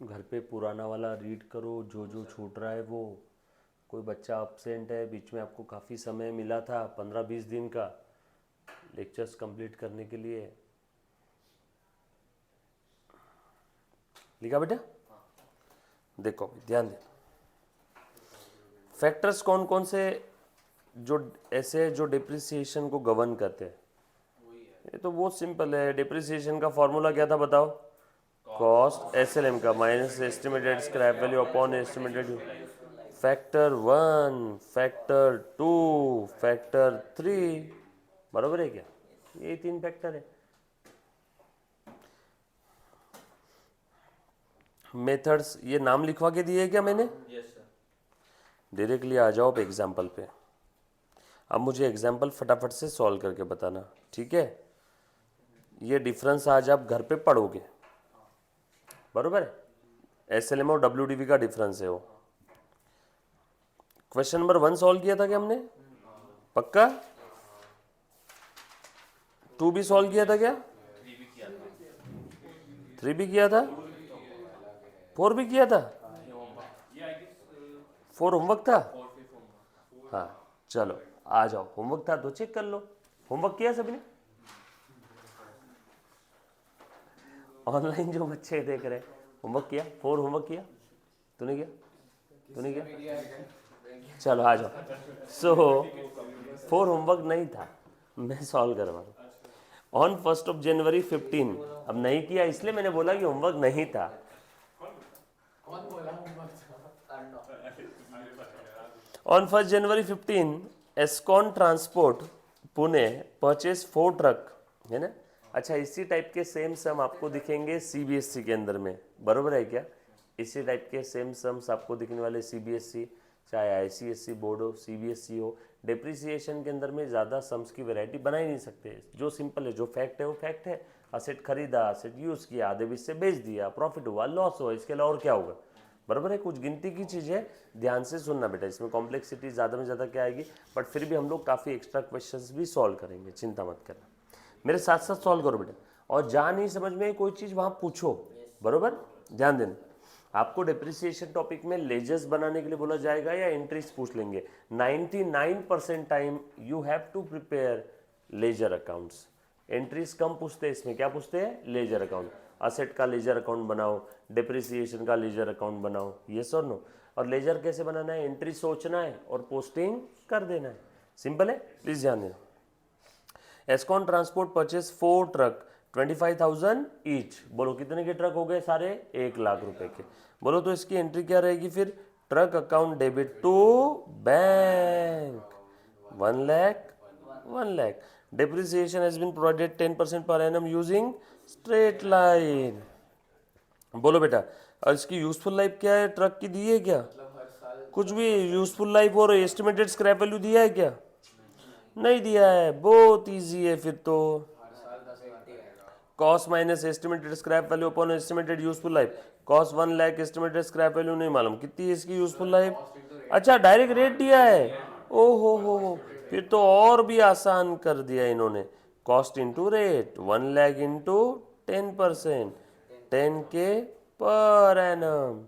घर पे पुराना वाला रीड करो, जो जो छूट रहा है वो। कोई बच्चा अब्सेंट है, बीच में आपको काफ़ी समय मिला था 15-20 दिन का लेक्चर्स कंप्लीट करने के लिए। लिखा बेटा? देखो ध्यान दे, फैक्टर्स कौन कौन से जो ऐसे जो डिप्रिसिएशन को गवर्न करते हैं। ये तो बहुत सिंपल है। डिप्रिसिएशन का फॉर्मूला क्या था बताओ? कॉस्ट एसएलएम का minus estimated scrap value upon estimated factor 1, factor 2, factor 3। बराबर है क्या? ये 3 फैक्टर है। मेथड्स ये नाम लिखवा के दिए क्या मैंने? Yes sir. डायरेक्टली आ जाओ एग्जाम्पल पे। अब मुझे एग्जाम्पल फटाफट से सॉल्व करके बताना, ठीक है? ये डिफरेंस आज आप घर पे पढ़ोगे, बरोबर है? एसएलएम और डब्ल्यूडीवी का डिफरेंस है वो। क्वेश्चन नंबर 1 सॉल्व किया था क्या हमने? पक्का? 2 भी सॉल्व किया था क्या? 3 भी किया था। 3 भी किया था? 4 भी किया था? ये आई गेस 4 होमवर्क था? 4 5 होगा। हाँ चलो आ जाओ, होमवर्क था तो चेक कर लो। होमवर्क किया सबने? ऑनलाइन जो बच्चे देख रहे हैं, होमवर्क किया? 4 होमवर्क किया? तूने किया? तूने किया? चलो आ जाओ। सो 4 होमवर्क नहीं था, मैं सॉल्व करवा रहा हूँ। ऑन 1 जनवरी 15, अब नहीं किया इसलिए मैंने बोला कि होमवर्क नहीं था। कौन बोला होमवर्क? On 1 January 15, एस्कॉन ट्रांसपोर्ट पुणे परचेज 4 ट्रक, है ना? अच्छा, इसी टाइप के सेम सम आपको दिखेंगे सीबीएसई के अंदर में, बरोबर है क्या? इसी टाइप के सेम सम्स आपको दिखने वाले सीबीएसई, चाहे आईसीएसई बोर्ड हो, सीबीएसई हो। डिप्रिसिएशन के अंदर में ज़्यादा सम्स की वैरायटी बना ही नहीं सकते। जो सिंपल है, जो फैक्ट है वो फैक्ट है। असेट खरीदा, असेट यूज़ किया, आधे बीच से बेच दिया, प्रॉफिट हुआ, लॉस हुआ, इसके अलावा और क्या होगा? बराबर है? कुछ गिनती की चीज़ें, ध्यान से सुनना बेटा। इसमें कॉम्प्लेक्सिटी ज़्यादा में ज़्यादा क्या आएगी, बट फिर भी हम लोग काफ़ी एक्स्ट्रा क्वेश्चंस भी सॉल्व करेंगे, चिंता मत करना। मेरे साथ साथ सॉल्व करो बेटा, और जहाँ नहीं समझ में कोई चीज़ वहाँ पूछो, बरोबर? ध्यान देना। आपको डिप्रिसिएशन टॉपिक में लेजर्स बनाने के लिए बोला जाएगा या एंट्रीज पूछ लेंगे। 99% time you have to prepare ledger accounts. Entries कम पूछते हैं, इसमें क्या पूछते हैं? Ledger account. असेट का लेजर अकाउंट बनाओ, डिप्रिसिएशन का लेजर अकाउंट बनाओ, यस और नो। और लेजर कैसे बनाना है? एंट्री सोचना है और पोस्टिंग कर देना है, सिंपल है। प्लीज ध्यान देना। एस्कॉन ट्रांसपोर्ट परचेज 4 ट्रक 25,000 ईच। बोलो कितने के ट्रक हो गए? सारे 1 लाख रुपए के। बोलो तो इसकी एंट्री क्या रहेगी फिर? Truck account debit to bank 1 lakh 1 lakh. Depreciation has been provided 10% per annum using straight line। बोलो बेटा, और इसकी यूजफुल लाइफ क्या है? ट्रक की दी है क्या? हर साल कुछ भी यूजफुल लाइफ और एस्टिमेटेड स्क्रैप वैल्यू दिया है क्या? नहीं दिया है। बहुत इजी है फिर तो। हर साल 10,000 आएगा। Cost minus estimated scrap value upon estimated useful life. Cost 1 lakh, estimated scrap value नहीं मालूम कितनी है इसकी यूजफुल लाइफ। अच्छा, डायरेक्ट रेट दिया है। ओ हो, फिर तो और भी आसान कर दिया इन्होंने। Cost into rate, 1 lakh into 10%, 10 के पर एनम।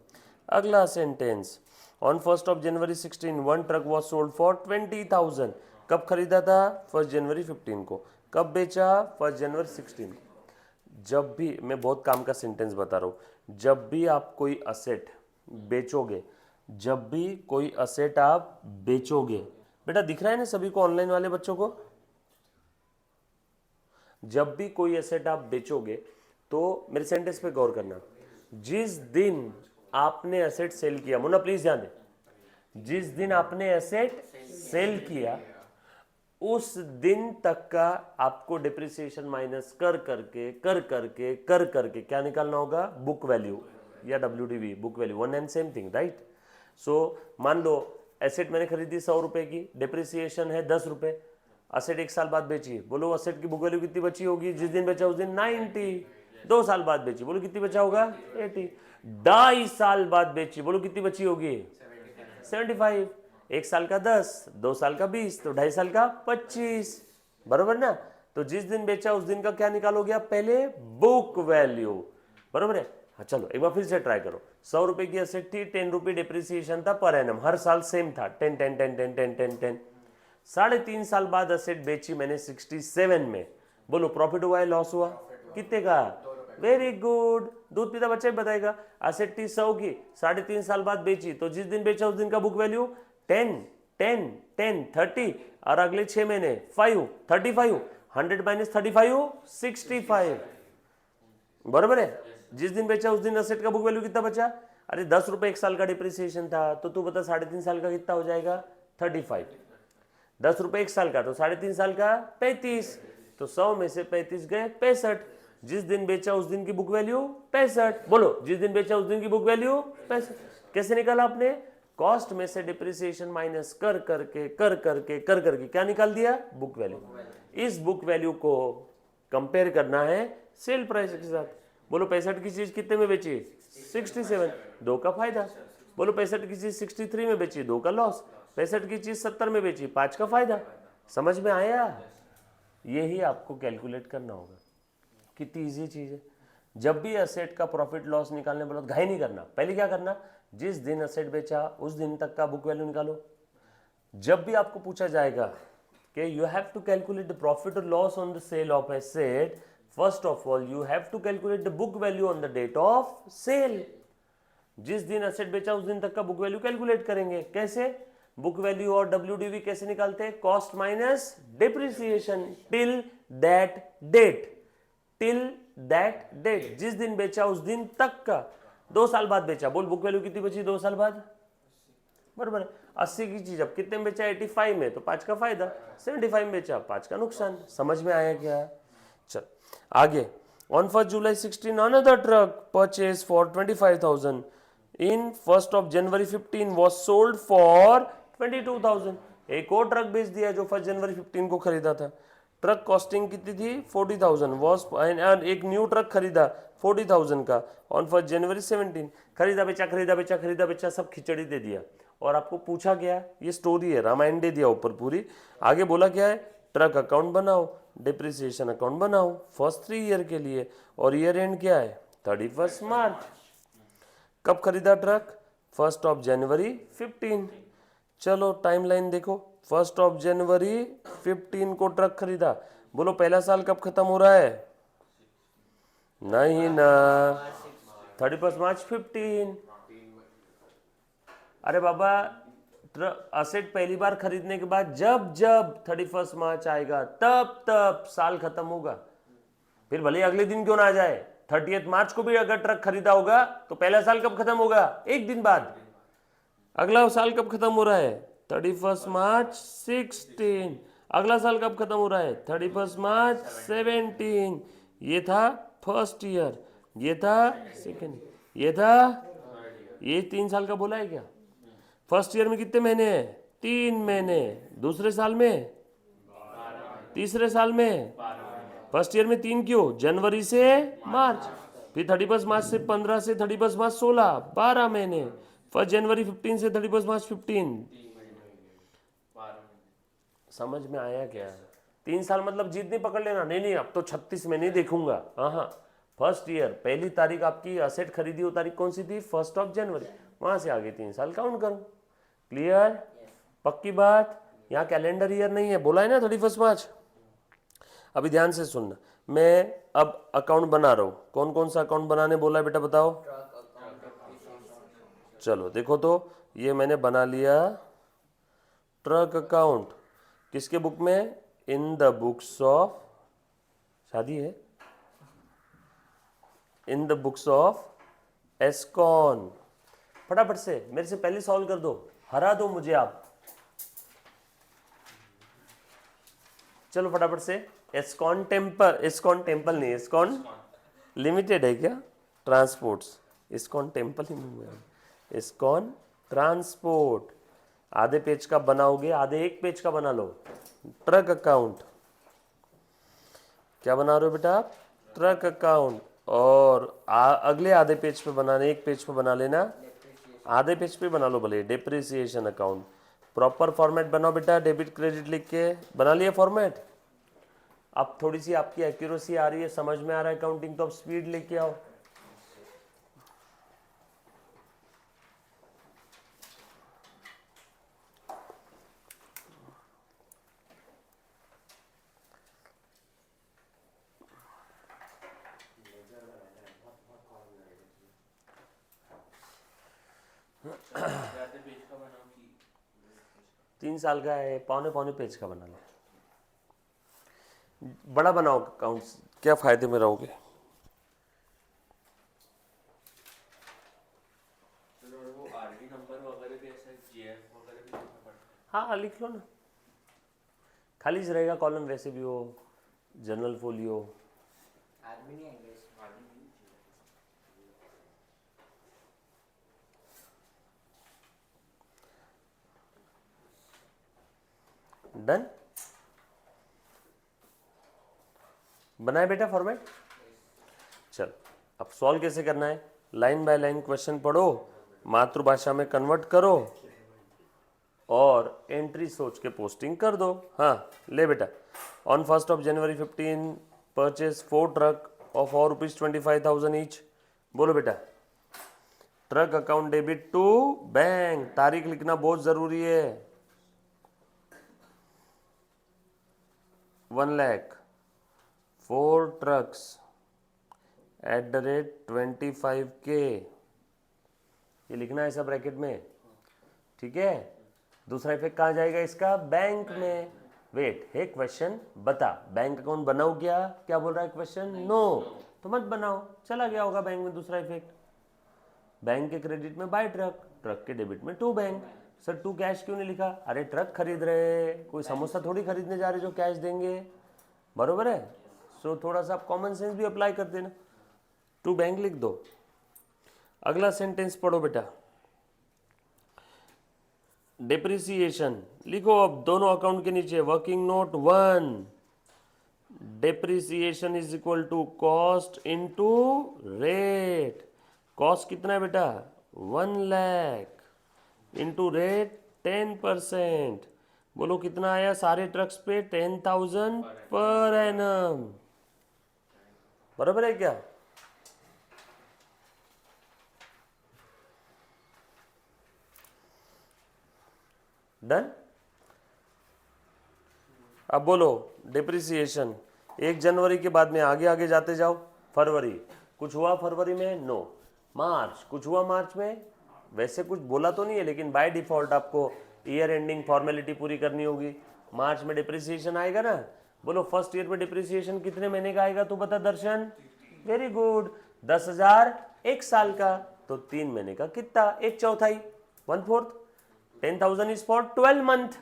अगला sentence, on 1 January 16 1 truck was sold for 20,000। कब खरीदा था? 1 जनवरी 15 को। कब बेचा? 1 जनवरी 16। जब भी, मैं बहुत काम का सेंटेंस बता रहा हूँ, जब भी आप कोई असेट बेचोगे, जब भी कोई असेट आप बेचोगे, बेटा दिख रहा है ना सभी को, ऑनलाइन वाले बच्चों को? जब भी कोई एसेट आप बेचोगे तो मेरे सेंटेंस पे गौर करना। जिस दिन आपने एसेट सेल किया, मुन्ना प्लीज ध्यान दे, जिस दिन आपने एसेट सेल किया उस दिन तक का आपको डिप्रिसिएशन माइनस कर करके क्या निकालना होगा? बुक वैल्यू या WDV, book value, one and same thing, right? So मान लो एसेट मैंने खरीदी 100 रुपए की, डिप्रिसिएशन है 10 रुपए। असेट 1 साल बाद बेची, बोलो असेट की बुक वैल्यू कितनी बची होगी, जिस दिन बेचा उस दिन 90, 2 साल बाद बेची, बोलो कितनी बचा होगा 80, 2.5 साल बाद बेची, बोलो कितनी बची होगी 75, 1 साल का 10, 2 साल का 20, तो 2.5 साल का 25, बरोबर ना। तो जिस दिन बेचा उस दिन का क्या निकालोगे आप, पहले बुक वैल्यू, बरोबर है। हाँ चलो एक बार फिर से ट्राई करो। 100 रुपए की असेट थी, 10 रुपए डिप्रिसिएशन था पर एनम, हर साल सेम था 10 10 10 10 10 10 10। 3.5 साल बाद असेट बेची मैंने 67 में, बोलो प्रॉफिट हुआ है लॉस हुआ, कितने का, वेरी गुड, दूध पीता बच्चा ही बताएगा। असेट थी 100 की, 3.5 साल बाद बेची, तो जिस दिन बेचा उस दिन का बुक वैल्यू 10 10 10 30, और अगले 6 महीने 5 35, 100 माइनस 35 65, बरोबर है। जिस दिन बेचा उस दिन असेट का बुक वैल्यू कितना बचा, अरे 10 रुपए 1 साल का डिप्रिसिएशन था, तो तू बता 3.5 साल का कितना हो जाएगा 35, 10 रुपए 1 साल का, तो 3.5 साल का 35, तो 100 में से 35 गए 65, जिस दिन बेचा उस दिन की बुक वैल्यू 65, बोलो जिस दिन बेचा उस दिन की बुक वैल्यू 65। कैसे निकाला आपने, कॉस्ट में से डिप्रिसिएशन माइनस कर करके क्या निकाल दिया, बुक वैल्यू। इस बुक वैल्यू को कंपेयर करना है सेल प्राइस के साथ, बोलो 65 की चीज कितने में बेची 67, 2 का फायदा, बोलो 65 की चीज 63 में बेची, 2 का लॉस, 65 की चीज 70 में बेची, 5 का फायदा। समझ में आया, यही आपको कैलकुलेट करना होगा। कितनी इजी चीज है। जब भी असेट का प्रॉफिट लॉस निकालने बोलो घाई नहीं करना, पहले क्या करना, जिस दिन असेट बेचा उस दिन तक का बुक वैल्यू निकालो। जब भी आपको पूछा जाएगा कि you have to calculate the profit और loss on the sale of asset, first of all you have to calculate the book value on the date of sale. जिस दिन असेट बेचा उस दिन तक का बुक वैल्यू कैलकुलेट करेंगे। कैसे, बुक वैल्यू और WDV कैसे निकालते हैं, cost minus depreciation till that date, till that date, जिस दिन बेचा उस दिन तक का। 2 साल बाद बेचा, बोल बुक वैल्यू कितनी बची 2 साल बाद, बराबर है। 80 की चीज अब कितने में बेचा 85 में, तो 5 का फायदा, 75 में बेचा 5 का नुकसान। समझ में आया क्या, चल आगे। On 1st July 16 another truck purchased for 25,000 in 1st of January 15 was sold for 22,000। एक और ट्रक बेच दिया जो 1st जनवरी 15 को खरीदा था। ट्रक कॉस्टिंग कितनी थी 40,000, वॉज एक न्यू ट्रक खरीदा 40,000 का ऑन 1st जनवरी 17। खरीदा बेचा सब खिचड़ी दे दिया। और आपको पूछा गया, ये स्टोरी है, रामायण दे दिया ऊपर पूरी। आगे बोला क्या है, ट्रक अकाउंट बनाओ, डिप्रिसिएशन अकाउंट बनाओ फर्स्ट 3 ईयर के लिए, और ईयर एंड क्या है 31 मार्च। कब खरीदा ट्रक, 1st ऑफ जनवरी 15। चलो टाइमलाइन देखो, 1st ऑफ जनवरी 15 को ट्रक खरीदा, बोलो पहला साल कब खत्म हो रहा है, नहीं ना 31 मार्च 15। अरे बाबा असेट पहली बार खरीदने के बाद जब 31 मार्च आएगा तब साल खत्म होगा। फिर भले अगले दिन क्यों ना आ जाए, 30 मार्च को भी अगर ट्रक खरीदा होगा तो पहला साल कब खत्म होगा, एक दिन बाद। अगला साल कब खत्म हो रहा है 31 मार्च 16। अगला साल कब खत्म हो रहा है 31 मार्च 17। ये था फर्स्ट ईयर, ये था सेकेंड, ये था, ये 3 साल का बोला है क्या। फर्स्ट ईयर में कितने महीने हैं 3 महीने, दूसरे साल में, तीसरे साल में, फर्स्ट ईयर में 3 क्यों, जनवरी से मार्च, फिर 31 मार्च से 15 से 31 मार्च 16, 12 महीने, 1st जनवरी 15 से 31 मार्च 15। समझ में आया क्या, 3 साल मतलब जितनी पकड़ लेना, नहीं अब तो 36 में नहीं देखूंगा। हाँ, फर्स्ट ईयर पहली तारीख आपकी असेट खरीदी हो तारीख कौन सी थी 1st ऑफ जनवरी, वहां से आगे 3 साल काउंट करूं। क्लियर, पक्की बात। यहाँ कैलेंडर ईयर नहीं है, बोला है ना 31 मार्च। अभी ध्यान से सुनना, मैं अब अकाउंट बना रहा हूं। कौन कौन सा अकाउंट बनाने बोला है बेटा बताओ। चलो देखो तो, ये मैंने बना लिया ट्रक अकाउंट, किसके बुक में, इन द बुक्स ऑफ, शादी है, इन द बुक्स ऑफ एस्कॉन। फटाफट से मेरे से पहले सॉल्व कर दो, हरा दो मुझे आप। चलो फटाफट से, एस्कॉन टेम्पल नहीं, एस्कॉन लिमिटेड है क्या, ट्रांसपोर्ट्स, एस्कॉन टेम्पल ही नहीं है, एस्कॉन ट्रांसपोर्ट। आधे पेज का बनाओगे, आधे 1 पेज का बना लो, ट्रक अकाउंट। क्या बना रहे हो बेटा आप? Truck account. और अगले आधे पेज पे बनाने, एक पेज पे बना लेना, आधे पेज पे बना लो भले, डेप्रिसिएशन अकाउंट। प्रॉपर फॉर्मेट बनाओ बेटा, डेबिट क्रेडिट लिख के बना लिया फॉर्मेट। अब थोड़ी सी आपकी एक्यूरेसी आ रही है, समझ में आ रहा है अकाउंटिंग, तो अब स्पीड लेके आओ। ज्यादा पेज का बनाओ कि 3 साल का है, पौने पौने पेज का बना लो। बड़ा बनाओ अकाउंट्स, क्या फायदे में रहोगे। सर और वो आरडी नंबर वगैरह भी ऐसा जीएफ वगैरह भी लिखना पड़ता है? हाँ लिख लो ना, खाली रहेगा कॉलम, वैसे भी हो जनरल फोलियो। आदमी नहीं आएंगे डन, बनाए बेटा फॉर्मेट। चल अब सॉल्व कैसे करना है, लाइन बाय लाइन क्वेश्चन पढ़ो, मातृभाषा में कन्वर्ट करो और एंट्री सोच के पोस्टिंग कर दो। हाँ ले बेटा, on 1 January 15 purchase 4 truck of और ₹25,000 ईच। बोलो बेटा, truck account debit to bank, तारीख लिखना बहुत जरूरी है। 1 लाख 4 ट्रक्स @25K, ये लिखना है सब ब्रैकेट में, ठीक है। दूसरा इफेक्ट कहाँ जाएगा इसका? बैंक में। वेट, हे क्वेश्चन बता, बैंक अकाउंट बनाओ क्या? क्या बोल रहा है क्वेश्चन? नो, तो मत बनाओ, चला गया होगा बैंक में दूसरा इफेक्ट। बैंक के क्रेडिट में बाय ट्रक, ट्रक के डेबिट में to bank. Sir to cash क्यों नहीं लिखा? अरे ट्रक खरीद रहे, कोई समोसा थोड़ी खरीदने जा रहे जो कैश देंगे, बरोबर है। सो थोड़ा सा आप कॉमन सेंस भी अप्लाई कर देना, टू बैंक लिख दो। अगला सेंटेंस पढ़ो बेटा, डेप्रिसिएशन लिखो अब दोनों अकाउंट के नीचे, working note 1, depreciation is equal to cost into rate. Cost कितना है बेटा? 1 लाख इंटू रेट 10%। बोलो कितना आया सारे ट्रक्स पे? 10,000 पर एनम, बराबर है क्या? डन। अब बोलो डिप्रिसिएशन 1 जनवरी के बाद में आगे आगे जाते जाओ। फरवरी कुछ हुआ फरवरी में? नो। मार्च कुछ हुआ मार्च में? वैसे कुछ बोला तो नहीं है, लेकिन बाय डिफॉल्ट आपको ईयर एंडिंग फॉर्मेलिटी पूरी करनी होगी। मार्च में डिप्रिसिएशन आएगा ना। बोलो फर्स्ट ईयर में डिप्रिसिएशन कितने महीने का आएगा तू बता दर्शन? वेरी गुड, 10,000 1 साल का, तो 3 महीने का कितना? 1/4, 1/4। 10,000 is for 12 month.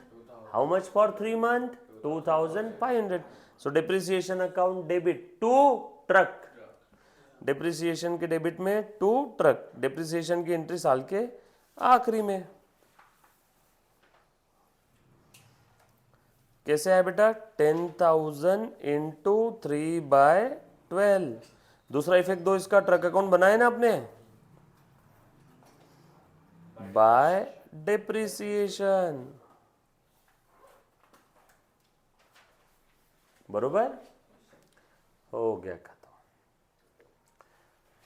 How much for 3 month? 2,500. So depreciation account debit to truck. Depreciation के डेबिट में टू ट्रक, डिप्रिसिएशन की एंट्री साल के आखिरी में। कैसे है बेटा? 10,000 इंटू 3/12। दूसरा इफेक्ट दो इसका, ट्रक अकाउंट बनाए ना आपने, बाय डिप्रिसिएशन, बरोबर हो गया खत्म।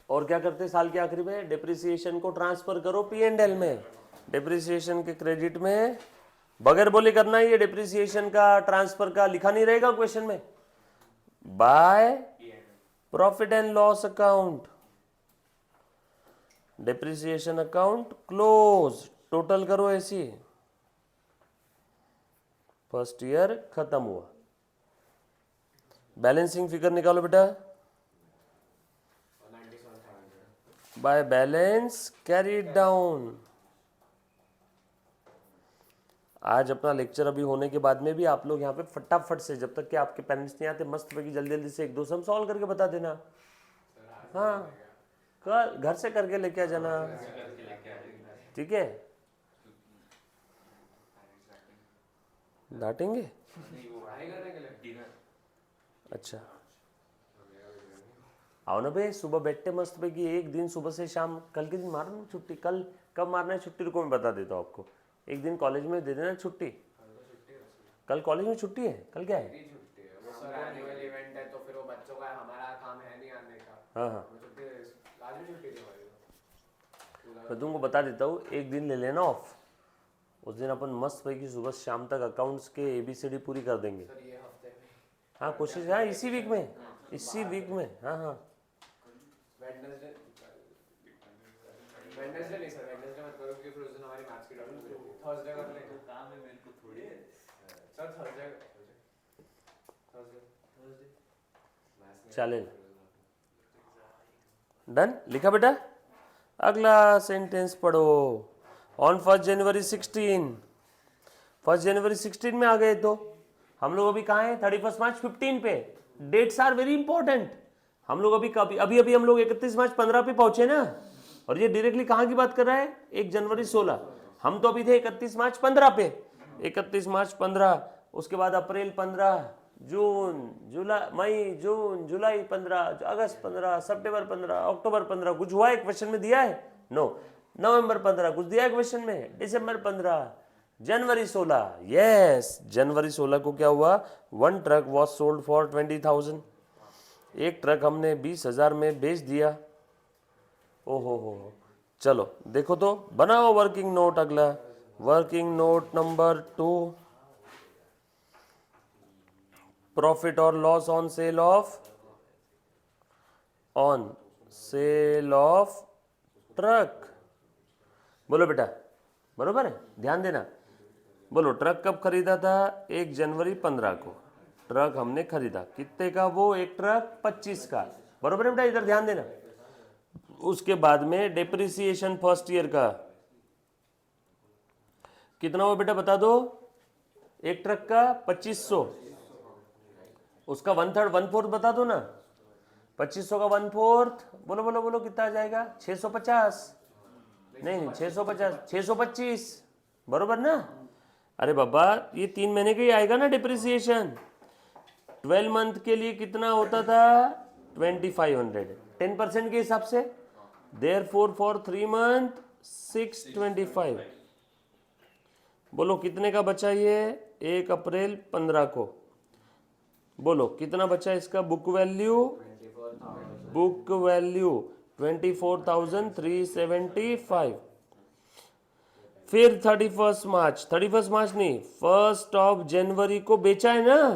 और क्या करते साल के आखिरी में? डिप्रिसिएशन को ट्रांसफर करो P&L में, डिप्रिसिएशन के क्रेडिट में, बगैर बोले करना ही है। डिप्रिसिएशन का ट्रांसफर का लिखा नहीं रहेगा क्वेश्चन में, by profit and loss account, depreciation account close, total करो ऐसी, फर्स्ट ईयर खत्म हुआ। बैलेंसिंग फिगर निकालो बेटा, बाय बैलेंस कैरीड डाउन। आज अपना लेक्चर अभी होने के बाद में भी आप लोग यहाँ पे फटाफट से, जब तक कि आपके पेरेंट्स नहीं आते, मस्त पैकी जल्दी जल्दी से 1-2 सम सॉल्व करके बता देना। हाँ घर से करके लेके आ जाना, ठीक है। डांटेंगे? नहीं वो पढ़ाई करने के लिए डिनर अच्छा आओ ना भाई, सुबह बैठते मस्त पैकी एक दिन सुबह से शाम। कल के दिन मारो ना छुट्टी। कल कब मारना है छुट्टी को मैं बता देता हूँ आपको। एक दिन कॉलेज में दे देना छुट्टी। कल कॉलेज में छुट्टी है? कल क्या है? छुट्टी है वो सर, एनुअल इवेंट है तो फिर वो बच्चों का हमारा काम है नहीं आने का। हाँ हाँ, वो छुट्टी आज भी छुट्टी थी हमारी। मैं तुमको बता देता हूँ, एक दिन ले लेना ऑफ। उस दिन अपन मस्त पैकी सुबह शाम तक अकाउंट्स के ABCD पूरी कर देंगे। सर ये हफ्ते में हाँ कोशिश, हाँ इसी वीक में, इसी वीक में। हाँ हाँ वेडनेसडे वेडनेसडे नहीं सर, वेडनेसडे मत करो क्योंकि फिर उस दिन हमारी मैथ्स की डॉक्टर थर्सडे कर लेंगे। काम है मेरे को थोड़ी सर थर्सडे चलें, डन। लिखा बेटा? अगला सेंटेंस पढ़ो। ऑन 1 जनवरी 16, 1 जनवरी 16 में आ गए तो हम लोग अभी कहाँ हैं? 31 मार्च 15 पे। Dates are very important. हम लोग अभी अभी हम लोग 31 मार्च 15 पे पहुंचे ना, और ये डायरेक्टली कहाँ की बात कर रहा है? 1 जनवरी 16। हम तो अभी थे 31 मार्च 15 पे। 31 मार्च 15, उसके बाद अप्रैल 15, जून, जुलाई, मई, जून, जुलाई 15, अगस्त 15, सितंबर 15, अक्टूबर 15। कुछ हुआ है क्वेश्चन में दिया है? नो। नवंबर 15 कुछ दिया है क्वेश्चन में? दिसंबर 15, जनवरी 16। यस, जनवरी 16 को क्या हुआ? 1 ट्रक वॉज सोल्ड फॉर 20,000। एक ट्रक हमने 20,000 में बेच दिया। ओहो हो, चलो देखो तो बनाओ वर्किंग नोट। अगला वर्किंग नोट नंबर 2, प्रॉफिट और loss on sale of truck. बोलो बेटा, बरोबर है? ध्यान देना। बोलो, ट्रक कब खरीदा था? 1 जनवरी 15 को ट्रक हमने खरीदा। कितने का वो? एक ट्रक 25 का। बरोबर है बेटा? इधर ध्यान देना। उसके बाद में डेप्रिसिएशन फर्स्ट ईयर का कितना हुआ बेटा? बता दो। एक ट्रक का 2500, उसका 1/3 1/4 बता दो ना। 2500 का 1/4, बोलो बोलो बोलो, कितना आ जाएगा? 650। नहीं 650, 625। बरोबर ना? अरे बाबा, ये 3 महीने का ही आएगा ना डिप्रिसिएशन। 12 मंथ के लिए कितना होता था? 2500, 10% के हिसाब से। Therefore for 3 month 625। बोलो कितने का बचा ये? 1 अप्रैल 15 को। बोलो कितना बचा इसका बुक वैल्यू? 24,375। फिर 31 मार्च नहीं, 1 जनवरी को बेचा है ना,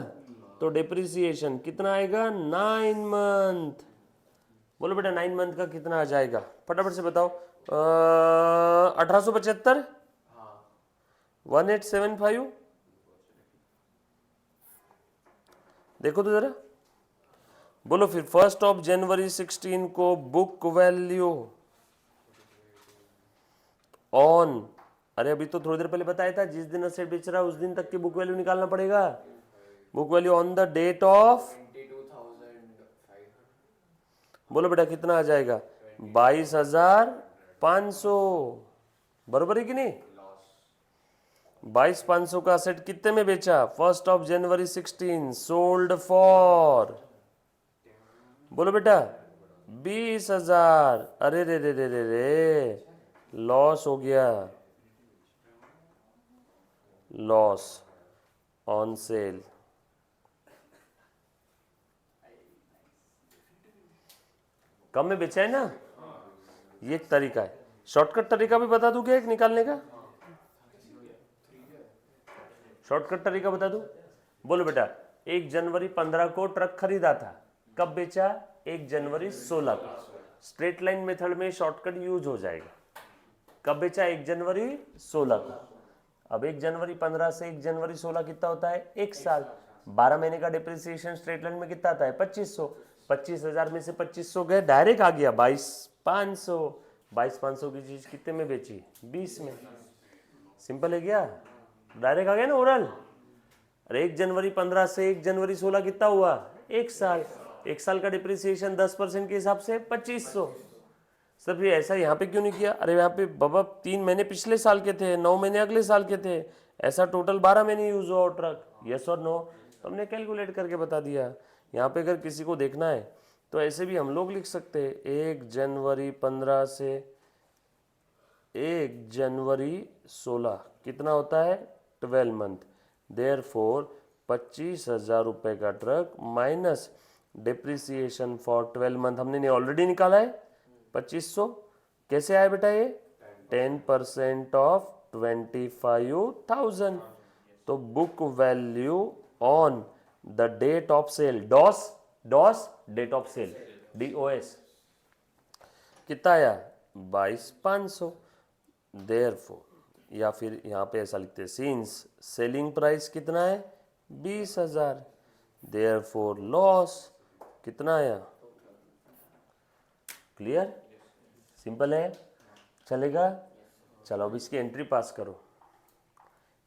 तो डिप्रिसिएशन कितना आएगा? 9 मंथ। बोलो बेटा 9 मंथ का कितना आ जाएगा? फटाफट से बताओ। 1875, 1875। देखो तो जरा, बोलो फिर 1 जनवरी 16 को बुक वैल्यू ऑन, अरे अभी तो थोड़ी देर पहले बताया था, जिस दिन असेट बेच रहा है उस दिन तक की बुक वैल्यू निकालना पड़ेगा। Book value on the date of, 22,500। बोलो बेटा कितना आ जाएगा? 22,500। बरोबर है कि नहीं? 22,500 का असेट कितने में बेचा? 1 जनवरी 16 सोल्ड फॉर, बोलो बेटा 20,000। अरे रे रे रे रे रे, लॉस हो गया। Loss on sale. कम में बेचा है ना, ये एक तरीका है। शॉर्टकट तरीका भी बता दूं क्या एक निकालने का? शॉर्टकट तरीका बता दूं? बोलो बेटा 1 जनवरी 15 को ट्रक खरीदा था, कब बेचा? 1 जनवरी 16 को। स्ट्रेट लाइन मेथड में शॉर्टकट यूज हो जाएगा। कब बेचा? 1 जनवरी 16 को। अब 1 जनवरी 15 से 1 जनवरी 16 कितना होता है? 1 साल। 12 महीने का डिप्रिसिएशन स्ट्रेट लाइन में कितना आता है? 2500। 25,000 में से 2500 गए, डायरेक्ट आ गया 22,500। 22,500 की चीज कितने में बेची? 20 में। सिंपल है क्या? डायरेक्ट आ गया ना ओरल। अरे 1 जनवरी 15 से 1 जनवरी 16 कितना हुआ? 1 साल। 1 साल का डिप्रिसिएशन 10% के हिसाब से 2500। सर फिर ऐसा यहाँ पे क्यों नहीं किया? अरे यहाँ पे बाबा 3 महीने पिछले साल के थे, 9 महीने अगले साल के थे, ऐसा टोटल 12 महीने यूज हुआ और ट्रक, यस और नो, तो हमने कैलकुलेट करके बता दिया। यहाँ पे अगर किसी को देखना है तो ऐसे भी हम लोग लिख सकते हैं 1 जनवरी 15 से 1 जनवरी 16 कितना होता है 12 मंथ, देयरफॉर 25,000 रुपये का truck minus depreciation for 12 month हमने ऑलरेडी निकाला है 2500, कैसे आया बेटा ये 10% ऑफ 25,000, तो book value on the date of sale, DOS date of sale, DOS कितना आया 22,500, देयरफॉर या फिर यहाँ पे ऐसा लिखते हैं सिंस सेलिंग प्राइस कितना है 20,000, देयरफॉर लॉस कितना आया, क्लियर, सिंपल है, चलेगा। चलो अब इसकी एंट्री पास करो,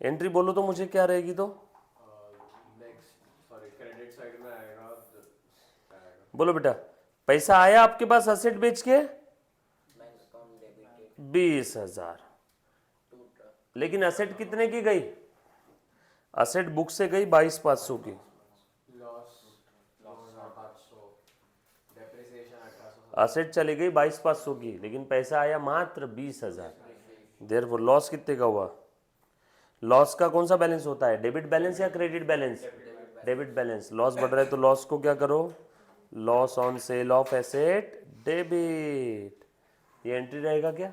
एंट्री बोलो तो मुझे क्या रहेगी, तो नेक्स्ट सॉरी क्रेडिट साइड में आएगा बोलो बेटा, पैसा आया आपके पास असेट बेच के 20,000, लेकिन असेट कितने की गई, असेट बुक से गई 22,500 की, लॉस 500, डेप्रिसिएशन 1800, असेट चली गई 22,500 की, लेकिन पैसा आया मात्र 20,000, देयरफॉर लॉस कितने का हुआ, लॉस का कौन सा बैलेंस होता है, डेबिट बैलेंस या credit balance, debit balance, loss बढ़ रहा है तो लॉस को क्या करो, loss on sale of asset debit, ये एंट्री रहेगा क्या,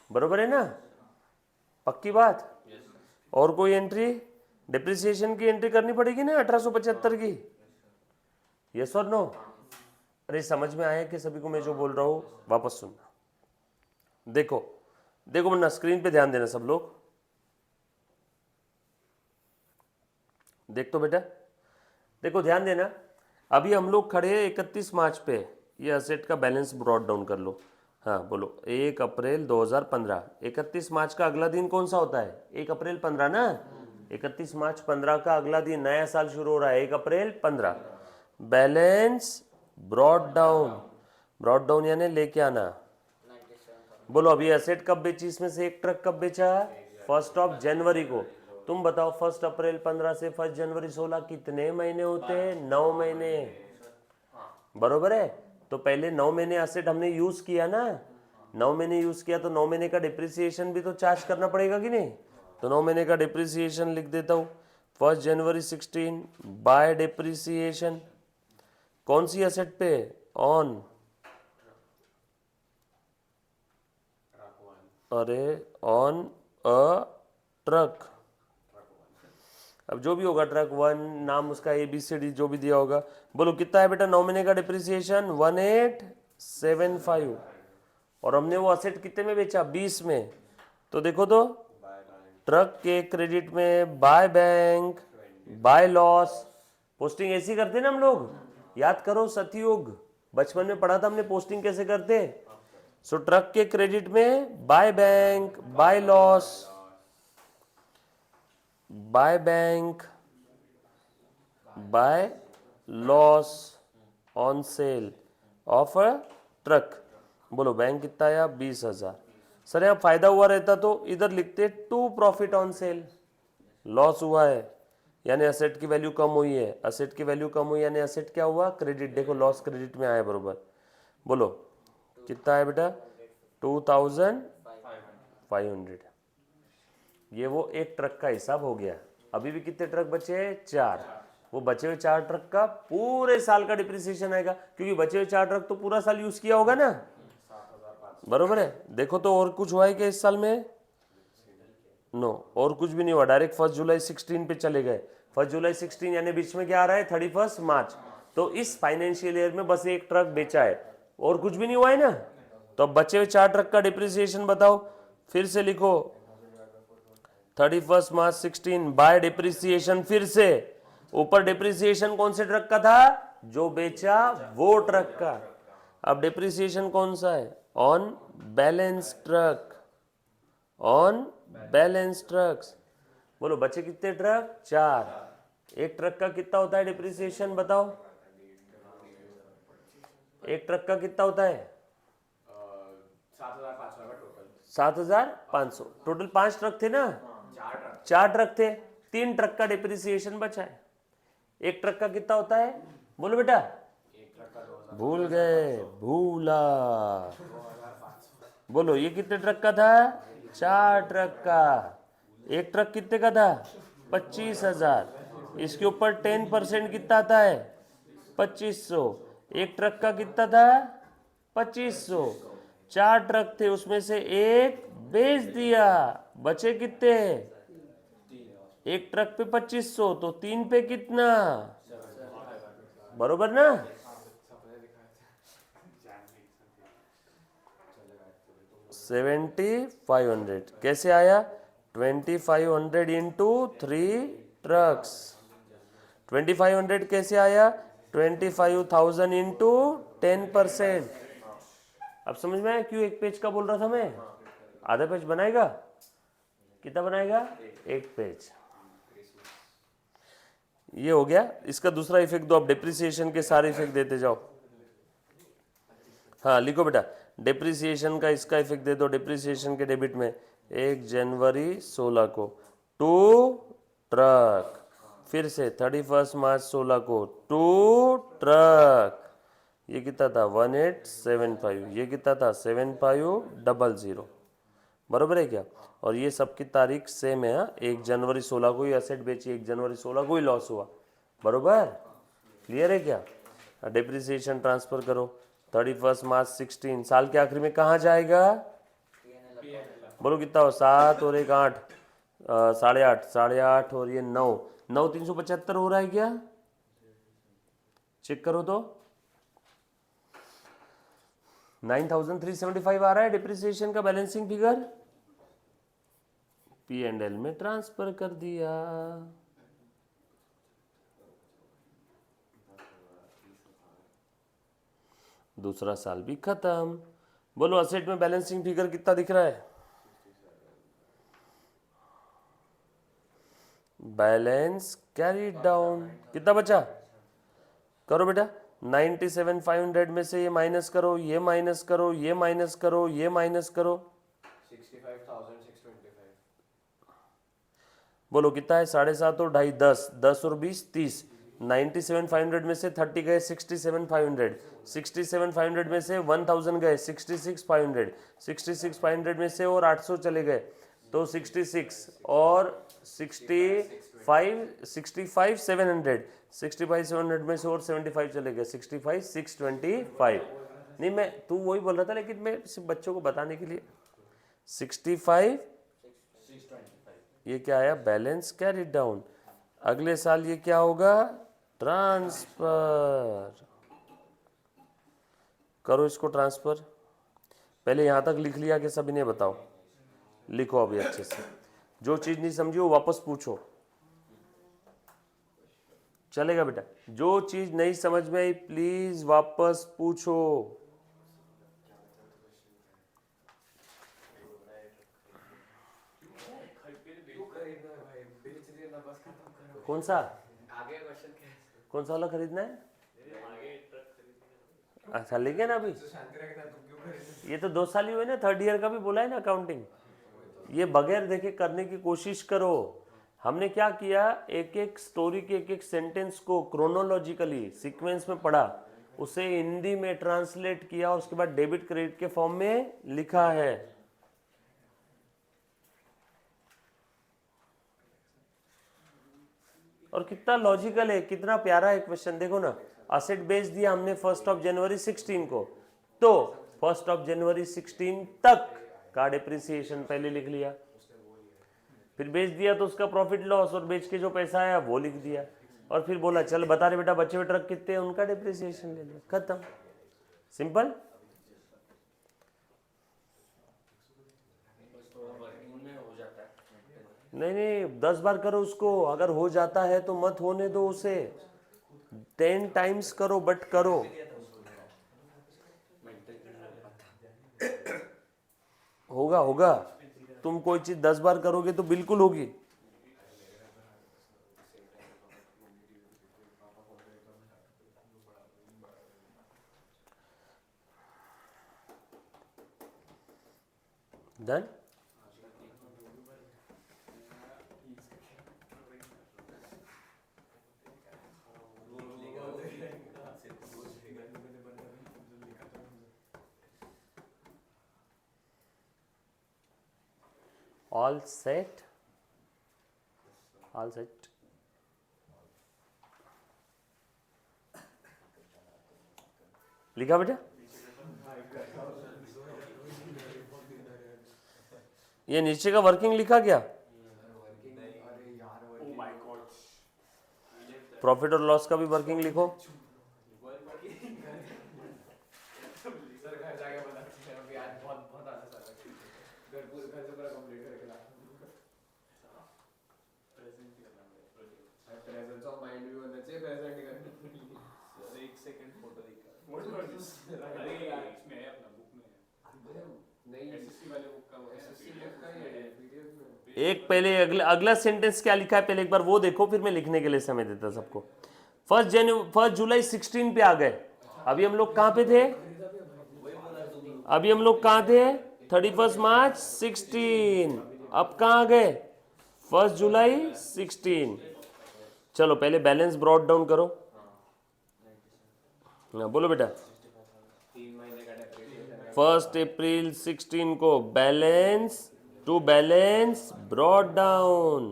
बरोबर है ना, पक्की बात, और कोई एंट्री, डिप्रिसिएशन की एंट्री करनी पड़ेगी ना 1875 की, यस और नो, अरे समझ में आया कि सभी को मैं जो बोल रहा हूं, वापस सुनना, देखो देखो वरना स्क्रीन पे ध्यान देना सब लोग, देख तो बेटा, देखो ध्यान देना, अभी हम लोग खड़े हैं 31 मार्च पे, ये असेट का बैलेंस ब्रॉड डाउन कर लो, हाँ बोलो 1 अप्रैल 2015, 31 मार्च का अगला दिन कौन सा होता है 1 अप्रैल 15 ना, 31 मार्च 15 का अगला दिन, नया साल शुरू हो रहा है 1 अप्रैल 15, बैलेंस ब्रॉड डाउन यानी लेके आना, बोलो अभी एसेट कब बेची, इसमें से एक ट्रक कब बेचा 1 जनवरी को, तुम बताओ 1 अप्रैल 15 से 1 जनवरी 16 कितने महीने होते हैं 9 महीने, बरोबर है, तो पहले 9 महीने एसेट हमने यूज किया ना, 9 महीने यूज किया तो 9 महीने का डिप्रिसिएशन भी तो चार्ज करना पड़ेगा कि नहीं, तो 9 महीने का डिप्रिसिएशन लिख देता हूँ 1 जनवरी 16 बाय डिप्रिसिएशन, कौन सी एसेट पे, ऑन, अरे ऑन अ ट्रक, अब जो भी होगा ट्रक 1 नाम उसका ABCD जो भी दिया होगा, बोलो कितना है बेटा 9 महीने का डिप्रिसिएशन 1875, और हमने वो असेट कितने में बेचा 20 में, तो देखो तो ट्रक के क्रेडिट में by bank by loss, posting ऐसी करते ना हम लोग, याद करो सतयुग, बचपन में पढ़ा था हमने पोस्टिंग कैसे करते, सो ट्रक के क्रेडिट में by bank by loss, by bank by loss on sale of a truck, बोलो बैंक कितना आया 20,000, सर यहाँ फायदा हुआ रहता तो इधर लिखते to profit on sale, loss हुआ है यानी असेट की वैल्यू कम हुई है, असेट की वैल्यू कम हुई यानी असेट क्या हुआ क्रेडिट, देखो लॉस क्रेडिट में आया बरोबर, बोलो कितना है बेटा 2,500, ये वो एक ट्रक का हिसाब हो गया, अभी भी कितने ट्रक बचे हैं 4, वो बचे हुए 4 ट्रक का पूरे साल का डिप्रिसिएशन आएगा, क्योंकि बचे हुए 4 ट्रक तो पूरा साल यूज किया होगा ना, बरोबर है, देखो तो और कुछ हुआ है क्या इस साल में, नो और कुछ भी नहीं हुआ, डायरेक्ट 1 जुलाई 16 पे चले गए, 1 जुलाई 16 यानी बीच में क्या आ रहा है 31 मार्च, तो इस फाइनेंशियल ईयर में बस एक ट्रक बेचा है और कुछ भी नहीं हुआ है ना, तो अब बचे हुए 4 ट्रक का डिप्रिसिएशन बताओ, फिर से लिखो 31 मार्च 16 बाय डिप्रिसिएशन, फिर से ऊपर डिप्रिसिएशन कौन से ट्रक का था जो बेचा वो ट्रक का, अब डिप्रिसिएशन कौन सा है on balance truck, on balance trucks, बोलो बचे कितने ट्रक 4, एक ट्रक का कितना होता है डिप्रिसिएशन बताओ, एक ट्रक का कितना होता है 7,500 का टोटल, 7,500, टोटल 5 ट्रक थे ना, 4 ट्रक 4 ट्रक थे, 3 ट्रक का डिप्रिसिएशन बचा है। एक ट्रक का कितना होता है, बोलो बेटा, भूल गए, भूला, बोलो ये कितने ट्रक का था, 4 ट्रक का। एक ट्रक कितने का था, 25,000। इसके ऊपर 10% कितना आता है, 2500। एक ट्रक का कितना था, 2500। 4 ट्रक थे, उसमें से एक बेच दिया, बचे कितने, एक ट्रक पे 2500, तो 3 पे कितना, बरोबर ना। 7500 कैसे आया, 2500 इंटू 3 ट्रक्स। 2500 कैसे आया, 25,000 इंटू 10%। अब समझ में आया क्यों एक पेज का बोल रहा था मैं, आधा पेज बनाएगा, कितना बनाएगा, एक पेज। ये हो गया। इसका दूसरा इफेक्ट दो, आप डिप्रिसिएशन के सारे इफेक्ट देते जाओ। हाँ लिखो बेटा, डिप्रिसिएशन का इसका इफेक्ट दे दो। डिप्रिसिएशन के डेबिट में 1 जनवरी 16 को 2 ट्रक, फिर से 31 मार्च 16 को 2 ट्रक, ये कितना था 1875, ये कितना था 7500, बरोबर है क्या। और ये सबकी तारीख सेम है, 1 जनवरी 16 को ही एसेट बेची, 1 जनवरी 16 को ही लॉस हुआ, बरोबर, क्लियर है क्या। डिप्रिसिएशन ट्रांसफर करो, 31 मार्च 16 साल के आखिरी में कहाँ जाएगा, बोलो कितना हो, 7 और 1 8, 8.5, 8.5 और ये 9, 9 375 हो रहा है क्या, चेक करो तो 9375 आ रहा है डिप्रिसिएशन का बैलेंसिंग फिगर, P&L में ट्रांसफर कर दिया। दूसरा साल भी खत्म। बोलो असेट में बैलेंसिंग फिगर कितना दिख रहा है, बैलेंस कैरी डाउन कितना बचा, करो बेटा, 97,500 में से ये माइनस करो, ये माइनस करो, ये माइनस करो, ये माइनस करो, 65,625। बोलो कितना है, 7.5 और 2.5 10, 10 और 20 30। 97,500 में से 30 गए 67,500, 67,500 में से 1,000 गए 66,500, 66,500 में से और 800 चले गए तो 66 और 65,700, 65,700 में से और 75 चले गए 65,625। नहीं मैं तू वही बोल रहा था, लेकिन मैं सिर्फ बच्चों को बताने के लिए 65, ये क्या आया, बैलेंस कैरी डाउन। अगले साल ये क्या होगा, ट्रांसफर करो, इसको ट्रांसफर। पहले यहां तक लिख लिया कि सभी ने, बताओ, लिखो अभी अच्छे से, जो चीज नहीं समझी वो वापस पूछो, चलेगा बेटा। जो चीज नहीं समझ में आई प्लीज वापस पूछो। कौन सा, आगे क्वेश्चन क्या है? कौन सा वाला खरीदना है, अच्छा लेंगे ना अभी, शांति रखना, तुम क्यों खरीद, ये तो 2 साल ही हुए ना, 3rd ईयर का भी बोला है ना अकाउंटिंग। ये बगैर देखे करने की कोशिश करो। हमने क्या किया, एक एक स्टोरी के एक एक सेंटेंस को क्रोनोलॉजिकली सीक्वेंस में पढ़ा, उसे हिंदी में ट्रांसलेट किया और उसके बाद डेबिट क्रेडिट के फॉर्म में लिखा है। और कितना लॉजिकल है, कितना प्यारा है क्वेश्चन, देखो ना। असेट बेच दिया हमने 1 जनवरी 16 को, तो 1 जनवरी 16 तक का डिप्रिसिएशन पहले लिख लिया, फिर बेच दिया तो उसका प्रॉफिट लॉस और बेच के जो पैसा आया वो लिख दिया, और फिर बोला चल बता रहे बेटा बचे हुए ट्रक कितने हैं, उनका डिप्रिसिएशन ले लिया, खत्म, सिंपल। नहीं नहीं 10 बार करो उसको, अगर हो जाता है तो मत होने दो उसे, 10 टाइम्स करो बट करो। होगा होगा, तुम कोई चीज 10 बार करोगे तो बिल्कुल होगी। Done. All set, all set. लिखा बेटा? ये नीचे का वर्किंग लिखा क्या? प्रॉफिट और लॉस का भी वर्किंग लिखो। सर घर जाके बताते हैं अभी आज बहुत आना सर घर से पूरा कंप्लीट करके ला प्रेजेंस ऑफ माइंड भी होना चाहिए प्रेजेंट करने सर एक सेकंड फोटो दिखा अरे इसमें है अपना बुक में नहीं एसएससी वाले बुक का वो एसएससी बुक का ही है पीडीएफ में। एक पहले अगला सेंटेंस क्या लिखा है पहले एक बार वो देखो, फिर मैं लिखने के लिए समय देता सबको। 1 जुलाई 16 पे आ गए। अभी हम लोग कहाँ पे थे? अभी हम लोग कहाँ थे? 31 मार्च 16। अब कहाँ आ गए? 1 जुलाई 16। चलो पहले बैलेंस ब्रॉट डाउन करो। हाँ, बोलो बेटा। 1 अप्रैल 16 को balance to balance brought down.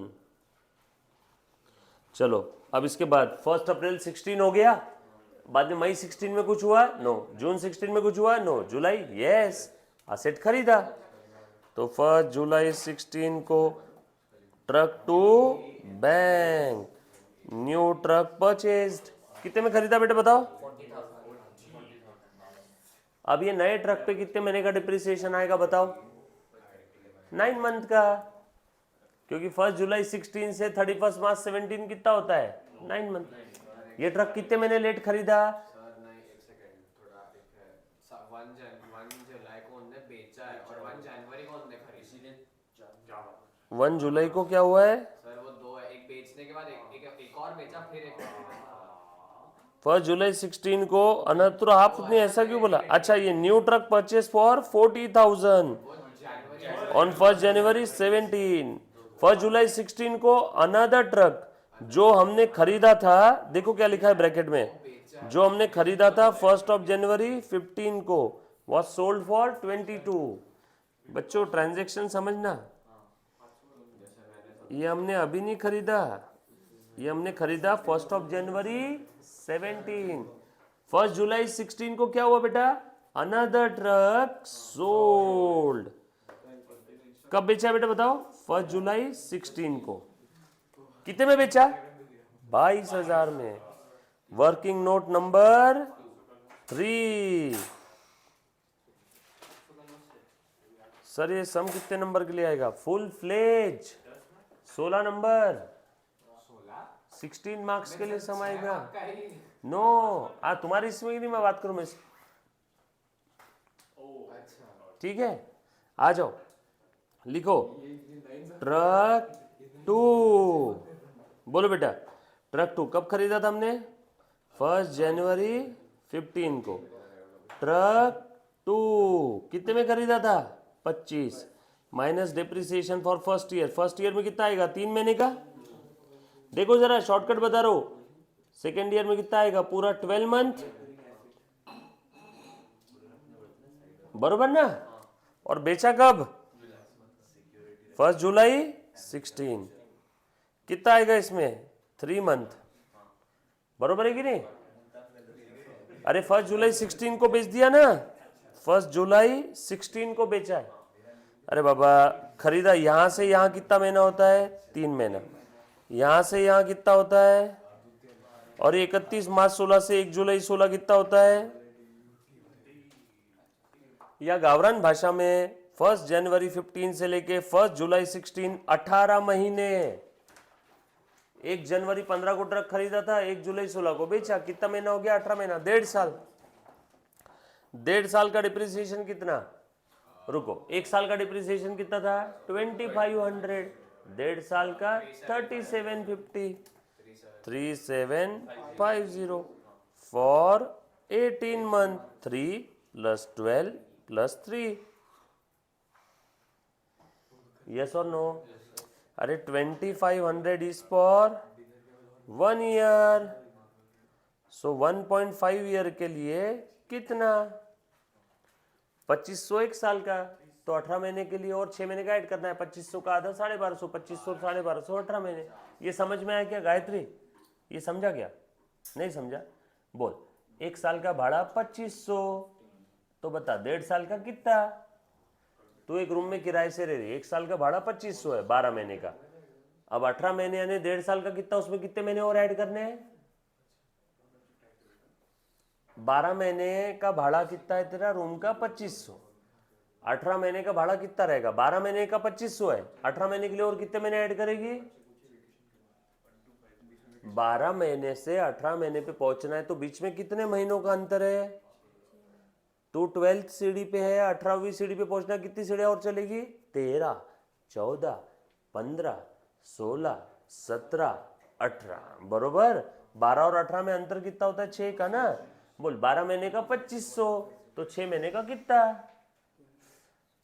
चलो अब इसके बाद 1 अप्रैल 16 हो गया, बाद में मई 16 में कुछ हुआ? नो। जून 16 में कुछ हुआ? नो। जुलाई? यस, असेट खरीदा। तो 1 जुलाई 16 को truck to bank, new truck purchased. कितने में खरीदा बेटा बताओ? अब ये नए ट्रक पे कितने महीने का डिप्रिसिएशन आएगा बताओ? 9 मंथ का, क्योंकि 1 जुलाई 16 से 31 मार्च 17 कितना होता है? 9 मंथ। ये ट्रक कितने महीने लेट खरीदा? सर नहीं एक सेकंड थोड़ा एक है 1 जुलाई को उन्होंने बेचा है और 1 जनवरी को उन्होंने खरीदी। 1 जुलाई को क्या हुआ है? सर वो दो है, एक बेचने के बाद एक और बेचा फिर एक खरीदा। 1 जुलाई 16 को अनंतर आपने ऐसा क्यों बोला? अच्छा, ये new truck purchase for 40,000 on 1 जनवरी 17। 1 जुलाई 16 को अनदर ट्रक जो हमने खरीदा था, देखो क्या लिखा है ब्रैकेट में, जो हमने खरीदा था 1 जनवरी 15 को वॉज सोल्ड फॉर 22। बच्चों ट्रांजैक्शन समझना, ये हमने अभी नहीं खरीदा, ये हमने खरीदा 1 जनवरी 17। 1 जुलाई 16 को क्या हुआ बेटा? Another truck sold. कब बेचा बेटा बताओ? 1 जुलाई 16 को। कितने में बेचा? 22,000 में। Working note number 3। सर ये सम कितने नंबर के लिए आएगा? फुल फ्लेज 16 नंबर, 16 मार्क्स के लिए सम आएगा। नो तुम्हारी इसमें ही नहीं, मैं बात करूं मैं। ठीक है, आ जाओ लिखो। ट्रक 2, बोलो बेटा। ट्रक 2 कब खरीदा था हमने? 1 जनवरी 15 को। ट्रक 2 कितने में खरीदा था? 25 minus depreciation for first year. First year में कितना आएगा? 3 महीने का। देखो जरा शॉर्टकट बता रहा हूं, सेकेंड ईयर में कितना आएगा? पूरा 12 मंथ, बरोबर ना? और बेचा कब? 1 जुलाई 16। कितना आएगा इसमें? 3 मंथ, बरोबर है कि नहीं? अरे 1 जुलाई 16 को बेच दिया ना, 1 जुलाई 16 को बेचा है। अरे बाबा खरीदा, यहां से यहां कितना महीना होता है? 3 महीना। यहां से यहां कितना होता है? और 31 मार्च 16 से 1 जुलाई 16 कितना होता है? या गावरान भाषा में 1 जनवरी 15 से लेके 1 जुलाई 16 18 महीने। 1 जनवरी 15 को ट्रक खरीदा था, 1 जुलाई 16 को बेचा। कितना महीना हो गया? 18 महीना, 1.5 साल। 1.5 साल का डिप्रिसिएशन कितना? रुको, 1 साल का डिप्रिसिएशन कितना था? 2500। 1.5 साल का 3750। 3750 फॉर 18 मंथ। 3 + 12 + 3। यस और नो? अरे 2500 is for 1 year, so 1.5 year के लिए कितना? 2500 1 साल का, तो 18 महीने के लिए और 6 महीने का ऐड करना है, 2500 का आधा 1250, 2500 1250 18 महीने। ये समझ में आया क्या गायत्री? ये समझा क्या? नहीं समझा? बोल। 1 साल का भाड़ा 2500, तो बता 1.5 साल का कितना? तू एक रूम में किराए से रह रही है, 1 साल का भाड़ा 2500 है 12 महीने का। अब 18 महीने यानी 1.5 साल का कितना, उसमें कितने महीने और ऐड करने हैं? 12 महीने का भाड़ा कितना है तेरा रूम का? 2500। 18 महीने का भाड़ा कितना रहेगा? 12 महीने का 2500 है, 18 महीने के लिए और कितने महीने ऐड करेगी? 12 महीने से 18 महीने पे पहुंचना है, तो बीच में कितने महीनों का अंतर है? तू 12th सीढ़ी पे है, 18वीं सीढ़ी पे पहुंचना, कितनी सीढ़ियां और चलेगी? 13, 14, 15, 16, 17, 18, बरोबर। 12 और 18 में अंतर कितना होता है? 6 का ना। बोल 12 महीने का 2500, तो 6 महीने का कितना?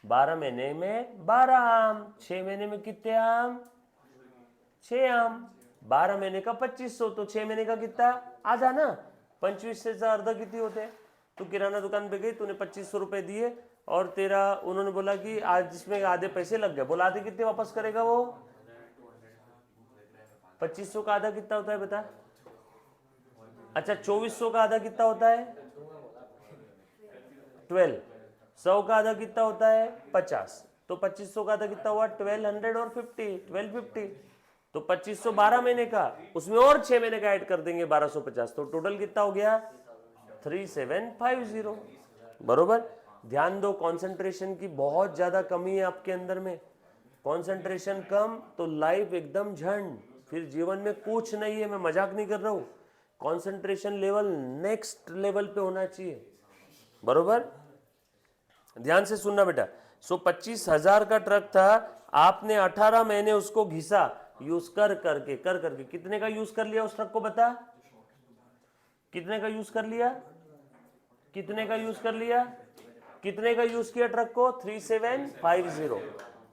12 महीने में 12 आम, 6 महीने में कितने आम? 6 आम। 12 महीने का 2500, तो 6 महीने का कितना? आधा ना। 25 से अर्धा कितनी होते हैं? तू किराना दुकान पे गई, तूने 2500 रुपए दिए और तेरा उन्होंने बोला कि आज इसमें आधे पैसे लग गए। बोला आधे कितने वापस करेगा वो? 2500 का आधा कितना होता है बता? अच्छा 2400 का आधा कितना होता है? 12। 100 का आधा कितना होता है? 50। तो 2500 का आधा कितना हुआ? 1200 और 50, 1250। तो 2500 12 महीने का, उसमें और 6 महीने का ऐड कर देंगे 1250, तो टोटल कितना हो गया? 3750। बरोबर। ध्यान दो, कंसंट्रेशन की बहुत ज्यादा कमी है आपके अंदर में। कंसंट्रेशन कम तो लाइफ एकदम झंड, फिर जीवन में कुछ नहीं है। मैं मजाक नहीं कर रहा हूं। कंसंट्रेशन लेवल नेक्स्ट लेवल पे होना चाहिए, बरोबर। ध्यान से सुनना बेटा। 25,000 का ट्रक था, आपने 18 महीने उसको घिसा, यूज कर करके कितने का यूज कर लिया उस ट्रक को? बता कितने का यूज कर लिया? कितने का यूज कर लिया? कितने का यूज किया ट्रक को? 3750।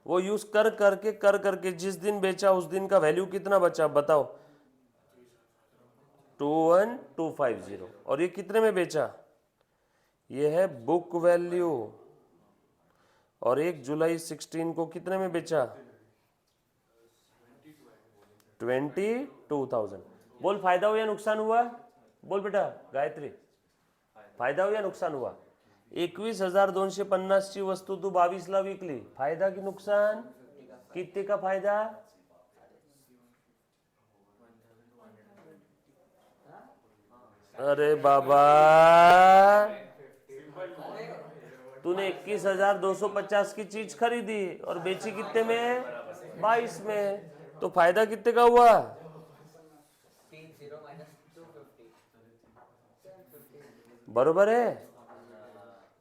वो यूज कर करके जिस दिन बेचा उस दिन का वैल्यू कितना बचा बताओ? 21250। और ये कितने में बेचा? ये है बुक वैल्यू। और 1 जुलाई 16 को कितने में बेचा? 22,000। बोल फायदा हुआ या नुकसान हुआ? बोल बेटा गायत्री, फायदा हुआ या नुकसान हुआ? 21,250 ची वस्तू तू 22ला विकली, फायदा की नुकसान? किती का फायदा? अरे बाबा, तूने 21,250 की चीज खरीदी और बेची कितने में? 22 में। तो फायदा कितने का हुआ? बरोबर है।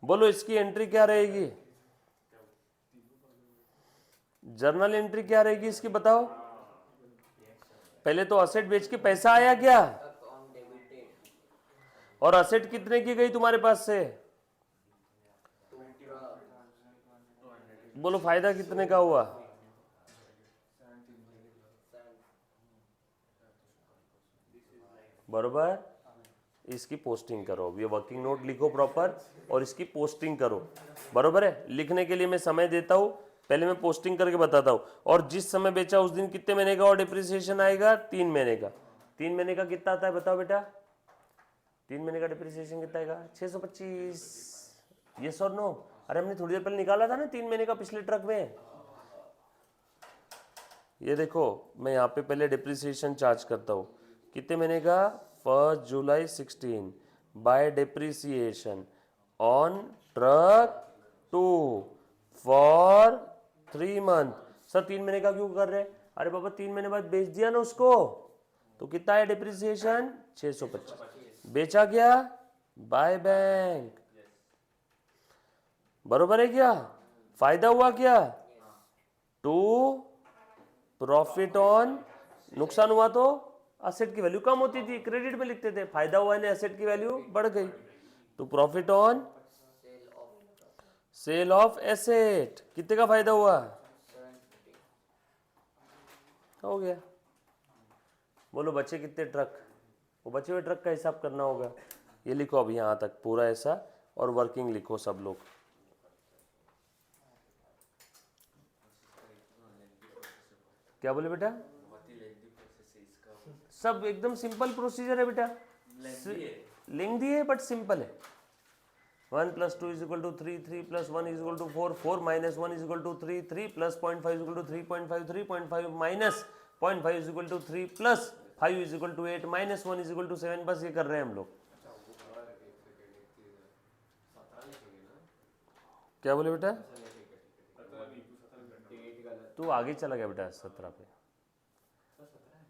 बोलो इसकी एंट्री क्या रहेगी? जर्नल एंट्री क्या रहेगी इसकी बताओ? पहले तो असेट बेच के पैसा आया क्या? और असेट कितने की गई तुम्हारे पास से? बोलो फायदा कितने का हुआ? बरोबर। इसकी पोस्टिंग करो, ये वर्किंग नोट लिखो प्रॉपर और इसकी पोस्टिंग करो। बरोबर है। लिखने के लिए मैं समय देता हूं, पहले मैं पोस्टिंग करके बताता हूं। और जिस समय बेचा उस दिन कितने महीने का और डिप्रिसिएशन आएगा? 3 महीने का। 3 महीने का कितना आता है बताओ बेटा? 3 महीने का डिप्रिसिएशन कितना आएगा? 625। यस और नो? अरे हमने थोड़ी देर पहले निकाला था ना 3 महीने का पिछले ट्रक में। ये देखो मैं यहाँ पे पहले डिप्रिसिएशन चार्ज करता हूँ। कितने महीने का? 1 जुलाई 16 by depreciation on truck 2 for 3 month. Sir 3 महीने का क्यों कर रहे हैं? अरे बाबा 3 महीने बाद बेच दिया ना उसको, तो कितना है डिप्रिसिएशन? 625। बेचा क्या? By bank. बरोबर है क्या? फायदा हुआ क्या? 2 प्रॉफिट ऑन। नुकसान हुआ तो असेट की वैल्यू कम होती थी, क्रेडिट में लिखते थे। फायदा हुआ ने असेट की वैल्यू बढ़ गई, तो profit on cell of asset. कितने का फायदा हुआ? हो गया। बोलो बचे कितने ट्रक? वो बचे हुए ट्रक का हिसाब करना होगा। ये लिखो अब यहाँ तक पूरा ऐसा, और वर्किंग लिखो सब लोग। क्या बोले बेटा? बहुत ही लेंथी प्रोसेस है इसका। सब एकदम सिंपल प्रोसीजर है बेटा, लेंथी है। लेंथी है बट सिंपल है। 1 + 2 = 3, 3 + 1 = 4, 4 - 1 = 3, 3 + 0.5 = 3.5, 3.5 - 0.5 = 3 + 5 = 8 - 1 = 7। बस ये कर रहे हैं हम लोग। अच्छा वो और एक सेकंड एक चीज है, 17 लिखेंगे ना? क्या बोले बेटा? अच्छा नहीं, ठीक है 17 नहीं, तू 17 डेट गलत। तू आगे चला गया बेटा 17 पे। सर 17 है।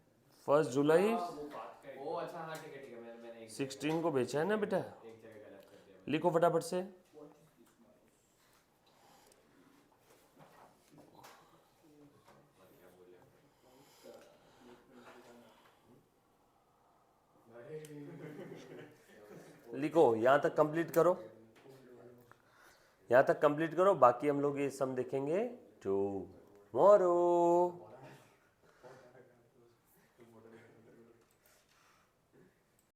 1 जुलाई हाँ, वो बात का ओ अच्छा हाँ ठीक है मैंने एक 16 को बेचा है ना बेटा। एक जगह गलत कर दिया लिखो फटाफट से। लिखो, यहाँ तक कंप्लीट करो, यहाँ तक कंप्लीट करो, बाकी हम लोग ये सम देखेंगे टुमारो।